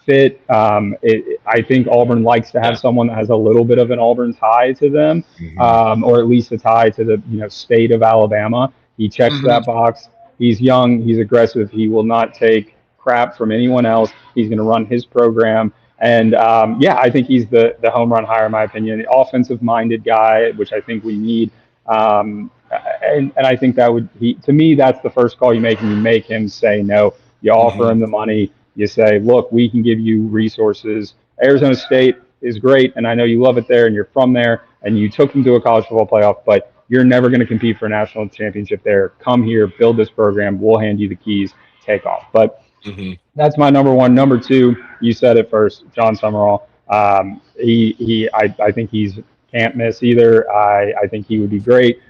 fit. I think Auburn likes to have someone that has a little bit of an Auburn tie to them, or at least a tie to the state of Alabama. He checks that box. He's young. He's aggressive. He will not take crap from anyone else. He's going to run his program. And I think he's the home run hire, in my opinion. The offensive-minded guy, which I think we need. And I think to me, that's the first call you make, and you make him say no. You offer him the money. You say, look, we can give you resources. Arizona State is great, and I know you love it there, and you're from there, and you took them to a college football playoff, but you're never going to compete for a national championship there. Come here, build this program. We'll hand you the keys. Take off. But that's my number one. Number two, you said it first, John Summerall. I think he's can't miss either. I think he would be great.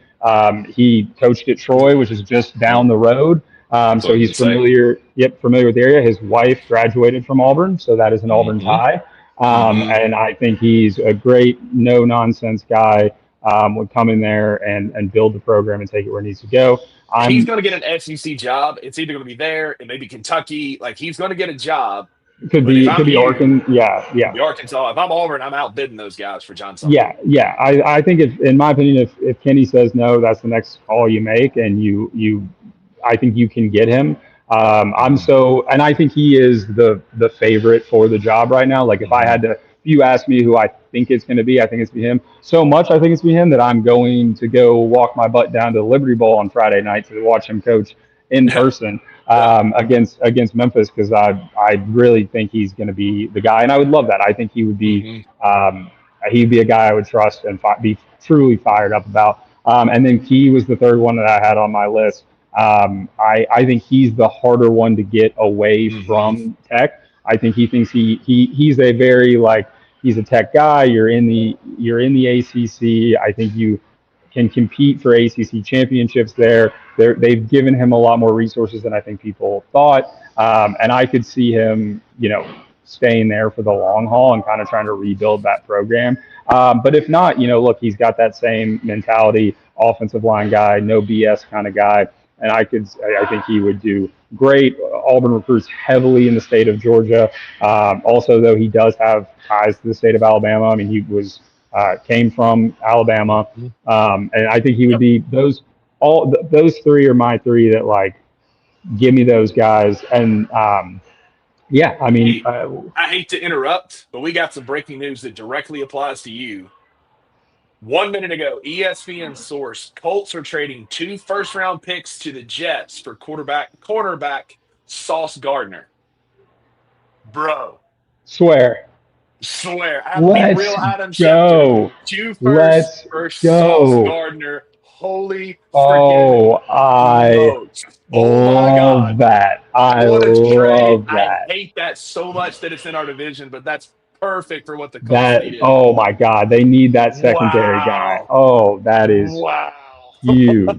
He coached at Troy, which is just down the road. So he's familiar with the area. His wife graduated from Auburn, so that is an Auburn tie. And I think he's a great, no-nonsense guy. Would come in there and build the program and take it where it needs to go. He's going to get an SEC job. It's either going to be there, it may be Kentucky. He's going to get a job. Could be Arkansas. Yeah. Arkansas. If I'm Auburn, I'm outbidding those guys for John Summerall. Yeah. I think in my opinion, if Kenny says no, that's the next call you make, and I think you can get him. And I think he is the favorite for the job right now. If you ask me who I think it's going to be, I think it's be him. So much I think it's be him that I'm going to go walk my butt down to the Liberty Bowl on Friday night to watch him coach in person against Memphis, because I really think he's going to be the guy, and I would love that. I think he would be he'd be a guy I would trust and be truly fired up about. And then Key was the third one that I had on my list. I think he's the harder one to get away from Tech. I think he thinks he's a very he's a Tech guy. You're in the ACC. I think you can compete for ACC championships there. They've given him a lot more resources than I think people thought. And I could see him, staying there for the long haul and kind of trying to rebuild that program. But if not, look, he's got that same mentality, offensive line guy, no BS kind of guy. And I think he would do great. Auburn recruits heavily in the state of Georgia. Also, though, he does have ties to the state of Alabama. I mean, he came from Alabama, and I think he would be those three are my three that give me those guys. And I hate to interrupt, but we got some breaking news that directly applies to you. 1 minute ago, ESPN source, Colts are trading 2 first-round picks to the Jets for cornerback Sauce Gardner. Bro. Swear. Let's real Adam go. Schefter. 2 firsts for Sauce Gardner. Holy freaking smokes. Oh my God. That. I love that. I hate that so much that it's in our division, but that's perfect for what the Colts needed. Oh my God, they need that secondary guy. Oh, that is huge.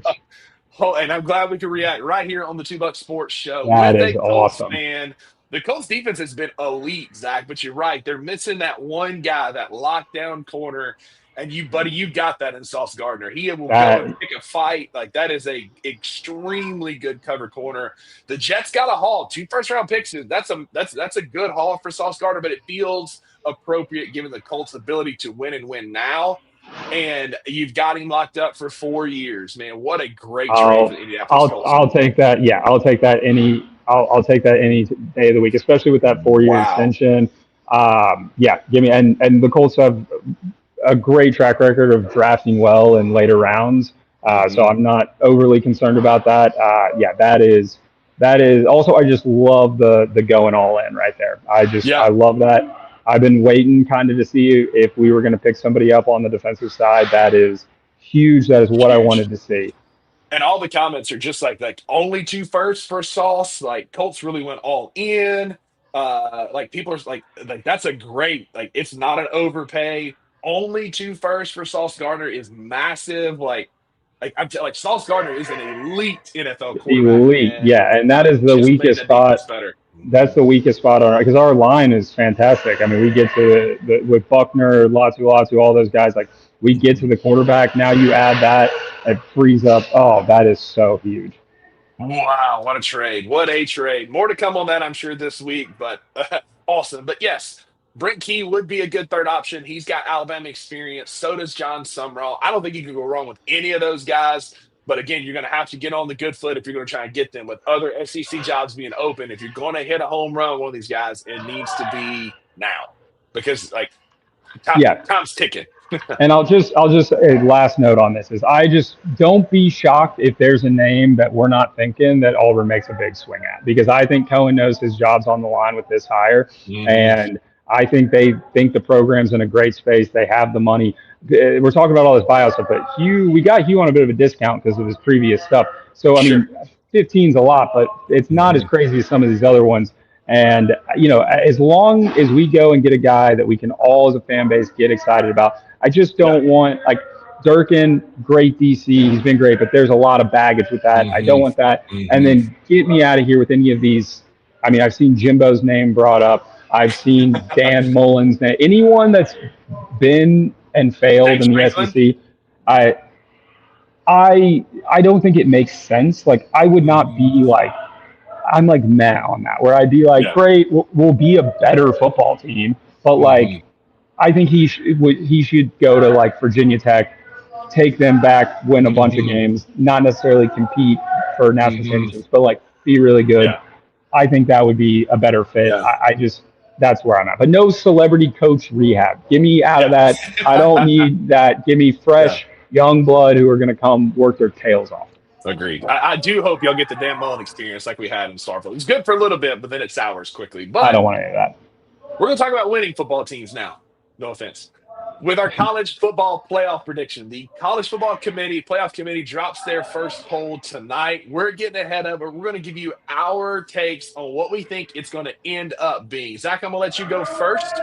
And I'm glad we could react right here on the $2 Sports Show. That is awesome, man. The Colts defense has been elite, Zach, but you're right. They're missing that one guy, that lockdown corner. And you got that in Sauce Gardner. He will go and pick a fight. That is a extremely good cover corner. The Jets got a haul. 2 first-round picks. That's a good haul for Sauce Gardner, but it feels appropriate given the Colts' ability to win and win now. And you've got him locked up for 4 years, man. What a great trade for the Indianapolis Colts. I'll take that. Yeah, I'll take that I'll take that any day of the week, especially with that 4-year extension. Give me and the Colts have a great track record of drafting well in later rounds. So I'm not overly concerned about that. That is also, I just love the going all in right there. I love that. I've been waiting kind of to see if we were going to pick somebody up on the defensive side. That is huge. That is what I wanted to see. And all the comments are just like only 2 firsts for Sauce. Like Colts really went all in. Like people are like that's a great, like it's not an overpay. Only 2 firsts for Sauce Gardner is massive. Like Sauce Gardner is an elite NFL quarterback. Elite, yeah, and that is the just made weakest that spot. defense better. That's the weakest spot on because our line is fantastic. I mean, we get to with Buckner, Latu, all those guys. Like we get to the quarterback. Now you add that, it frees up. Oh, that is so huge. Wow, what a trade. What a trade. More to come on that, I'm sure, this week, but awesome. But yes, Brent Key would be a good third option. He's got Alabama experience. So does John Sumrall. I don't think you can go wrong with any of those guys. But again, you're going to have to get on the good foot if you're going to try and get them with other SEC jobs being open. If you're going to hit a home run, one of these guys, it needs to be now because time's ticking. And I'll just a last note on this is I just don't be shocked if there's a name that we're not thinking that Auburn makes a big swing at, because I think Cohen knows his job's on the line with this hire. And I think they think the program's in a great space. They have the money. We're talking about all this buyout stuff, but we got Hugh on a bit of a discount because of his previous stuff. So, I mean, 15's a lot, but it's not as crazy as some of these other ones. And, as long as we go and get a guy that we can all as a fan base get excited about, I just don't want, like, Durkin, great DC. He's been great, but there's a lot of baggage with that. I don't want that. And then get me out of here with any of these. I mean, I've seen Jimbo's name brought up. I've seen Dan Mullen's name. Anyone that's been and failed in the SEC, I don't think it makes sense. Like, I would not be like, I'm like meh on that, where I'd be like, great, we'll be a better football team. But like, I think he should go to like Virginia Tech, take them back, win a bunch of games, not necessarily compete for national championships, but like be really good. Yeah. I think that would be a better fit. Yeah. That's where I'm at. But no celebrity coach rehab. Get me out of that. I don't need that. Give me fresh young blood who are going to come work their tails off. Agreed. I do hope y'all get the Dan Mullen experience like we had in Starfield. It's good for a little bit, but then it sours quickly. But I don't want any of that. We're going to talk about winning football teams now. No offense. With our college football playoff prediction, the college football playoff committee drops their first poll tonight. We're getting ahead of it. We're going to give you our takes on what we think it's going to end up being. Zach, I'm going to let you go first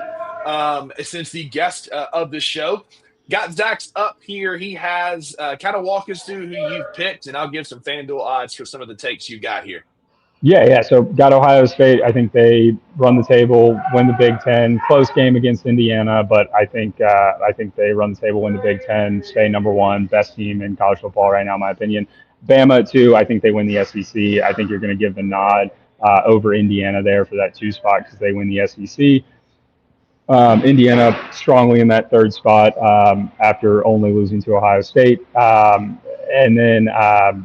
since the guest of the show. Got Zach's up here. He has kind of walk us through who you've picked, and I'll give some FanDuel odds for some of the takes you got here. Yeah. So got Ohio State. I think they run the table, win the Big Ten. Close game against Indiana, but I think they run the table, win the Big Ten, stay number one, best team in college football right now, in my opinion. Bama too. I think they win the SEC. I think you're going to give the nod over Indiana there for that 2 spot because they win the SEC. Indiana strongly in that 3rd spot after only losing to Ohio State. And then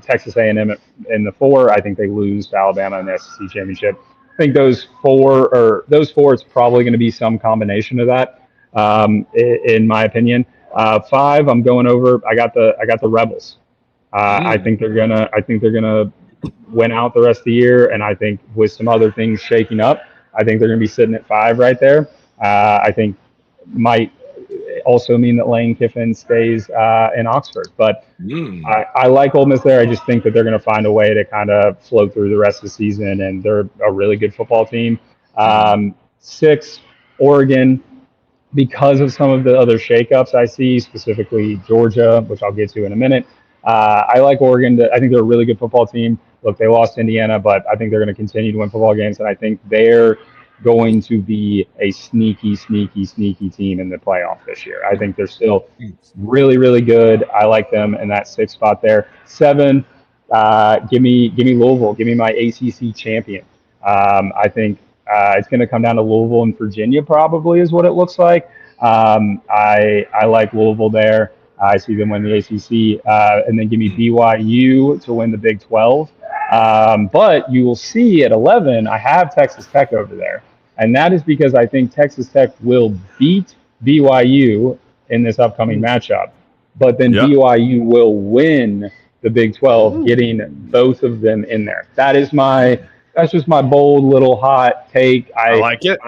Texas A&M in the 4. I think they lose to Alabama in the SEC championship. I think those four, it's probably going to be some combination of that, in my opinion. 5, I'm going over. I got the Rebels. I think they're gonna win out the rest of the year, and I think with some other things shaking up, I think they're going to be sitting at 5 right there. I think might also mean that Lane Kiffin stays in Oxford. But I like Ole Miss there. I just think that they're going to find a way to kind of float through the rest of the season, and they're a really good football team. 6, Oregon, because of some of the other shakeups I see, specifically Georgia, which I'll get to in a minute. I like Oregon. I think they're a really good football team. Look, they lost to Indiana, but I think they're going to continue to win football games, and I think they're going to be a sneaky team in the playoff this year. I think they're still really, really good. I like them in that 6th spot there. 7, give me Louisville. Give me my ACC champion. I think it's going to come down to Louisville and Virginia probably is what it looks like. I like Louisville there. I see them win the ACC. And then give me BYU to win the Big 12. But you will see at 11, I have Texas Tech over there. And that is because I think Texas Tech will beat BYU in this upcoming matchup. But then BYU will win the Big 12, getting both of them in there. That's just my bold little hot take. I like it.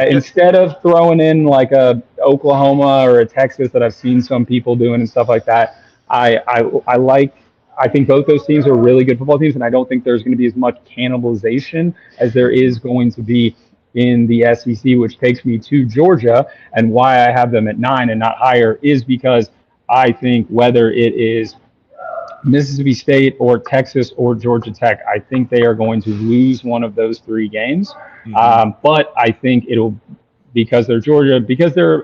Instead of throwing in like a Oklahoma or a Texas that I've seen some people doing and stuff like that, I think both those teams are really good football teams, and I don't think there's going to be as much cannibalization as there is going to be in the SEC, which takes me to Georgia. And why I have them at 9 and not higher is because I think whether it is Mississippi State or Texas or Georgia Tech, I think they are going to lose one of those 3 games. But I think it'll, because they're Georgia, because they're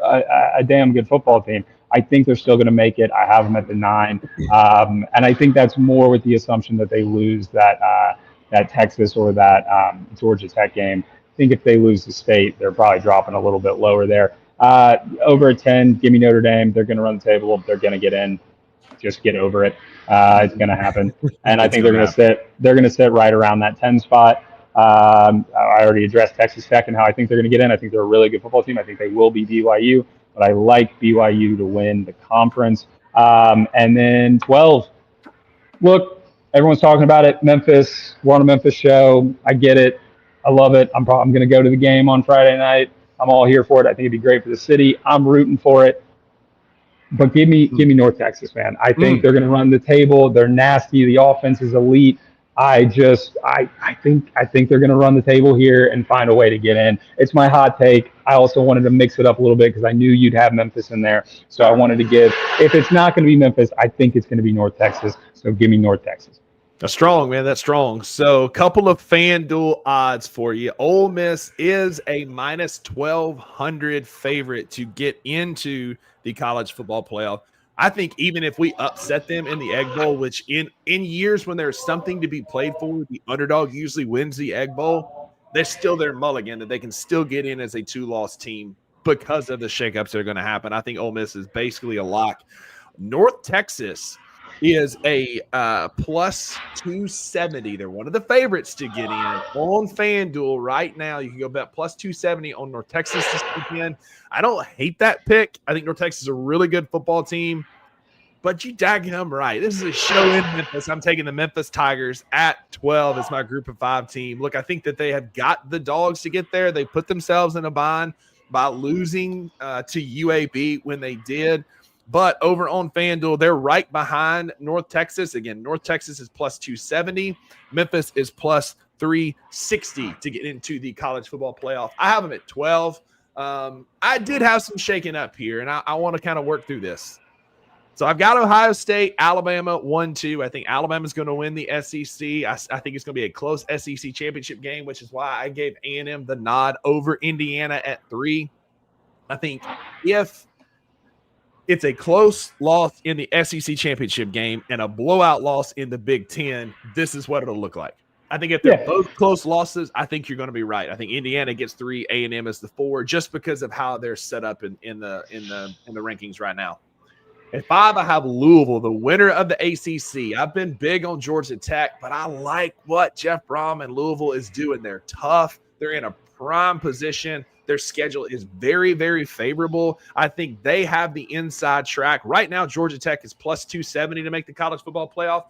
a damn good football team, I think they're still going to make it. I have them at the 9. And I think that's more with the assumption that they lose that Texas or that Georgia Tech game. I think if they lose to State, they're probably dropping a little bit lower there. Over at 10, give me Notre Dame. They're going to run the table. They're going to get in. Just get over it. It's going to happen. And I think they're going to sit. They're going to sit right around that 10 spot. I already addressed Texas Tech and how I think they're going to get in. I think they're a really good football team. I think they will be BYU, but I like BYU to win the conference. And then 12. Look, everyone's talking about it. Memphis. We're on a Memphis show. I get it. I love it. I'm going to go to the game on Friday night. I'm all here for it. I think it'd be great for the city. I'm rooting for it. But give me North Texas, man. I think they're going to run the table. They're nasty. The offense is elite. I think they're going to run the table here and find a way to get in. It's my hot take. I also wanted to mix it up a little bit because I knew you'd have Memphis in there. So I wanted to give, if it's not going to be Memphis, I think it's going to be North Texas. So give me North Texas. That's strong, man. That's strong. So a couple of FanDuel odds for you. Ole Miss is a minus 1,200 favorite to get into the college football playoff. I think even if we upset them in the Egg Bowl, which in years when there's something to be played for, the underdog usually wins the Egg Bowl, there's still their mulligan that they can still get in as a 2-loss team because of the shakeups that are going to happen. I think Ole Miss is basically a lock. North Texas is a plus 270. They're one of the favorites to get in on FanDuel right now. You can go bet plus 270 on North Texas this weekend. I don't hate that pick. I think North Texas is a really good football team, but you daggum right. This is a show in Memphis. I'm taking the Memphis Tigers at 12 as my group of 5 team. Look, I think that they have got the dogs to get there. They put themselves in a bind by losing to UAB when they did. But over on FanDuel, they're right behind North Texas. Again, North Texas is plus 270. Memphis is plus 360 to get into the college football playoff. I have them at 12. I did have some shaking up here, and I want to kind of work through this. So I've got Ohio State, Alabama 1-2. I think Alabama's going to win the SEC. I think it's going to be a close SEC championship game, which is why I gave A&M the nod over Indiana at 3. I think if it's a close loss in the SEC championship game and a blowout loss in the Big Ten, this is what it'll look like. I think if they're both close losses, I think you're going to be right. I think Indiana gets 3, A&M is the 4, just because of how they're set up in the rankings right now. At 5, I have Louisville, the winner of the ACC. I've been big on Georgia Tech, but I like what Jeff Brom and Louisville is doing. They're tough. They're in a prime position. Their schedule is very, very favorable. I think they have the inside track. Right now, Georgia Tech is plus 270 to make the college football playoff.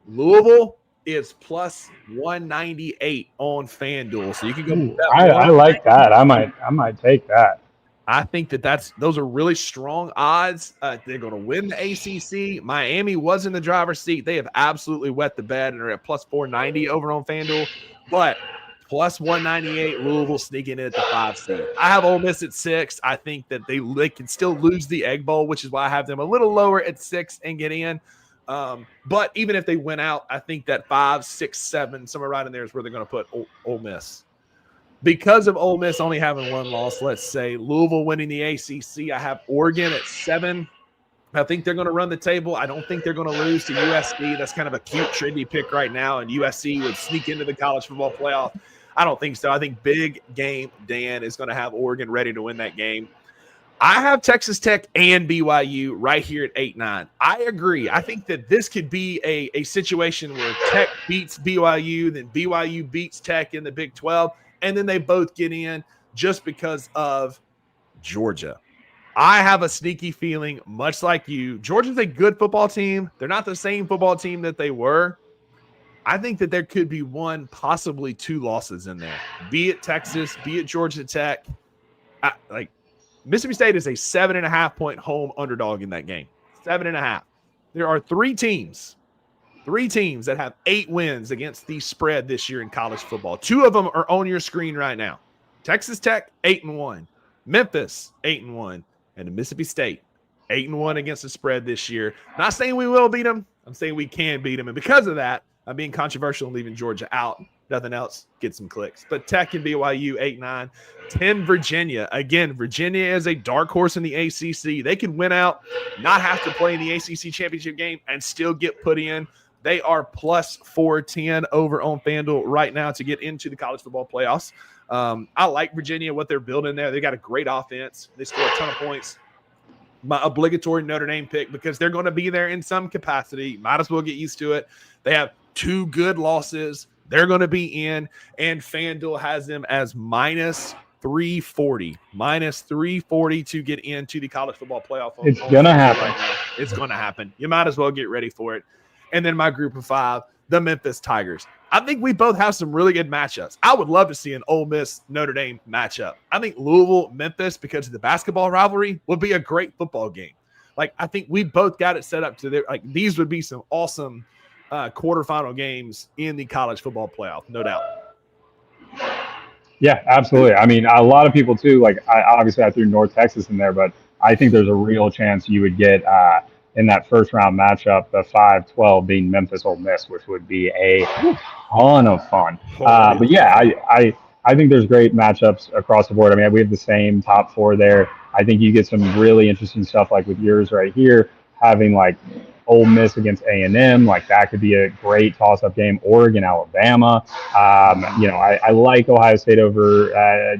Louisville is plus 198 on FanDuel. So you can go. I like that. I might take that. I think those are really strong odds. They're going to win the ACC. Miami was in the driver's seat. They have absolutely wet the bed and are at plus 490 over on FanDuel. But plus 198, Louisville sneaking in at the 5 seed. I have Ole Miss at 6. I think that they can still lose the Egg Bowl, which is why I have them a little lower at 6 and get in. But even if they win out, I think that 5, 6, 7, somewhere right in there is where they're going to put Ole Miss. Because of Ole Miss only having 1 loss, let's say Louisville winning the ACC, I have Oregon at 7. I think they're going to run the table. I don't think they're going to lose to USC. That's kind of a cute, trendy pick right now, and USC would sneak into the college football playoff. I don't think so. I think Big Game Dan is going to have Oregon ready to win that game. I have Texas Tech and BYU right here at 8-9. I agree. I think that this could be a situation where Tech beats BYU, then BYU beats Tech in the Big 12, and then they both get in just because of Georgia. I have a sneaky feeling, much like you, Georgia's a good football team. They're not the same football team that they were. I think that there could be 1, possibly 2 losses in there. Be it Texas, be it Georgia Tech. Mississippi State is a 7.5-point home underdog in that game. 7.5. there are three teams that have 8 wins against the spread this year in college football. 2 of them are on your screen right now. Texas Tech, 8-1. Memphis, 8-1. And Mississippi State, 8-1 against the spread this year. Not saying we will beat them. I'm saying we can beat them. And because of that, I'm being controversial and leaving Georgia out. Nothing else, get some clicks. But Tech and BYU, 8-9. 10 Virginia. Again, Virginia is a dark horse in the ACC. They can win out, not have to play in the ACC championship game, and still get put in. They are plus 410 over on FanDuel right now to get into the college football playoffs. I like Virginia, what they're building there. They got a great offense. They score a ton of points. My obligatory Notre Dame pick, because they're going to be there in some capacity. Might as well get used to it. They have 2 good losses. They're going to be in, and FanDuel has them as minus 340. Minus 340 to get into the college football playoff. It's going to happen. Right now. It's going to happen. You might as well get ready for it. And then my group of 5, the Memphis Tigers. I think we both have some really good matchups. I would love to see an Ole Miss Notre Dame matchup. I think Louisville Memphis, because of the basketball rivalry, would be a great football game. Like, I think we both got it set up to there. Like, these would be some awesome quarterfinal games in the college football playoff, no doubt. Yeah, absolutely. I mean, a lot of people too. Like, obviously I threw North Texas in there, but I think there's a real chance you would get in that first round matchup, the 5-12 being Memphis Ole Miss, which would be a ton of fun. But yeah, I think there's great matchups across the board. I mean, we have the same top 4 there. I think you get some really interesting stuff, like with yours right here, having like Ole Miss against A&M, like that could be a great toss-up game. Oregon, Alabama. I like Ohio State over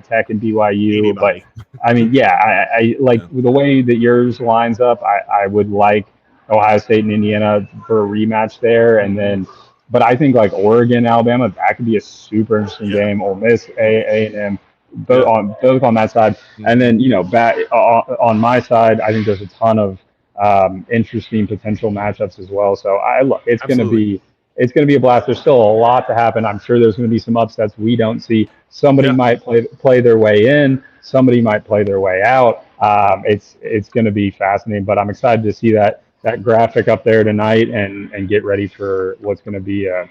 Tech and BYU, but I mean, yeah, I like the way that yours lines up. I would like Ohio State and Indiana for a rematch there, and then, but I think like Oregon, Alabama, that could be a super interesting game. Ole Miss, A&M, both on that side, and then back on my side, I think there's a ton of interesting potential matchups as well. So it's going to be a blast. There's still a lot to happen. I'm sure there's going to be some upsets we don't see. Somebody might play their way in. Somebody might play their way out. It's going to be fascinating, but I'm excited to see that graphic up there tonight and get ready for what's going to be a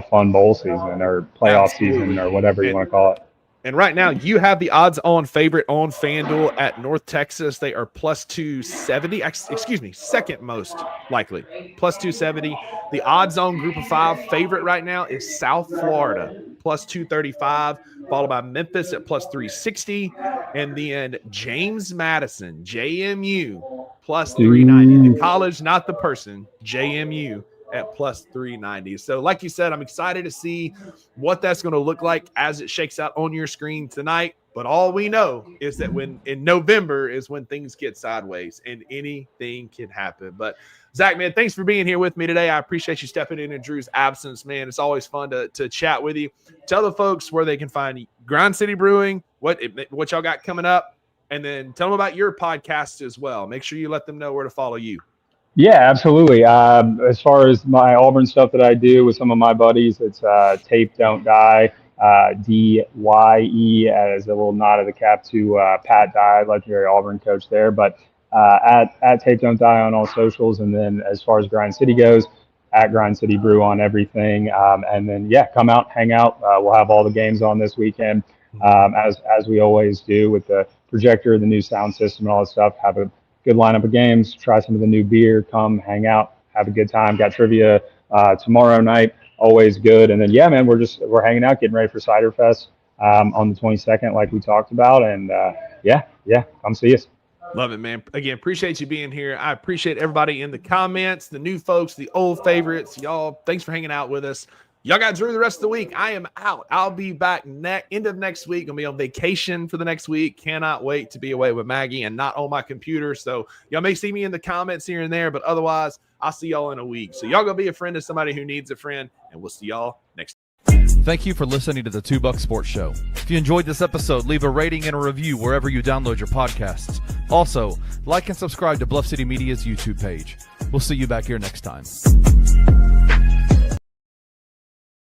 fun bowl season or playoff season or whatever you want to call it. And right now, you have the odds-on favorite on FanDuel at North Texas. They are plus 270. Excuse me, second most likely. Plus 270. The odds-on group of 5 favorite right now is South Florida, plus 235, followed by Memphis at plus 360. And then James Madison, JMU, plus 390. The college, not the person, JMU. At plus 390. So like you said, I'm excited to see what that's going to look like as it shakes out on your screen tonight. But all we know is that when in November is when things get sideways and anything can happen. But Zach, man, thanks for being here with me today. I appreciate you stepping in Drew's absence, man. It's always fun to chat with you. Tell the folks where they can find Grind City Brewing, what y'all got coming up, and then tell them about your podcast as well. Make sure you let them know where to follow you. Yeah, absolutely. As far as my Auburn stuff that I do with some of my buddies, it's Tape Don't Die, DYE, as a little nod of the cap to Pat Dye, legendary Auburn coach there. But at Tape Don't Die on all socials. And then as far as Grind City goes, at Grind City Brew on everything. And then, come out, hang out. We'll have all the games on this weekend, as we always do with the projector, the new sound system, and all that stuff. Have a good lineup of games, try some of the new beer, come hang out, have a good time. Got trivia tomorrow night, always good. And then, man, we're hanging out, getting ready for Cider Fest on the 22nd, like we talked about. And come see us. Love it, man. Again, appreciate you being here. I appreciate everybody in the comments, the new folks, the old favorites. Y'all, thanks for hanging out with us. Y'all got Drew the rest of the week. I am out. I'll be back end of next week. I'll be on vacation for the next week. Cannot wait to be away with Maggie and not on my computer. So y'all may see me in the comments here and there, but otherwise, I'll see y'all in a week. So y'all go be a friend to somebody who needs a friend, and we'll see y'all next time. Thank you for listening to the Two Buck Sports Show. If you enjoyed this episode, leave a rating and a review wherever you download your podcasts. Also, like and subscribe to Bluff City Media's YouTube page. We'll see you back here next time.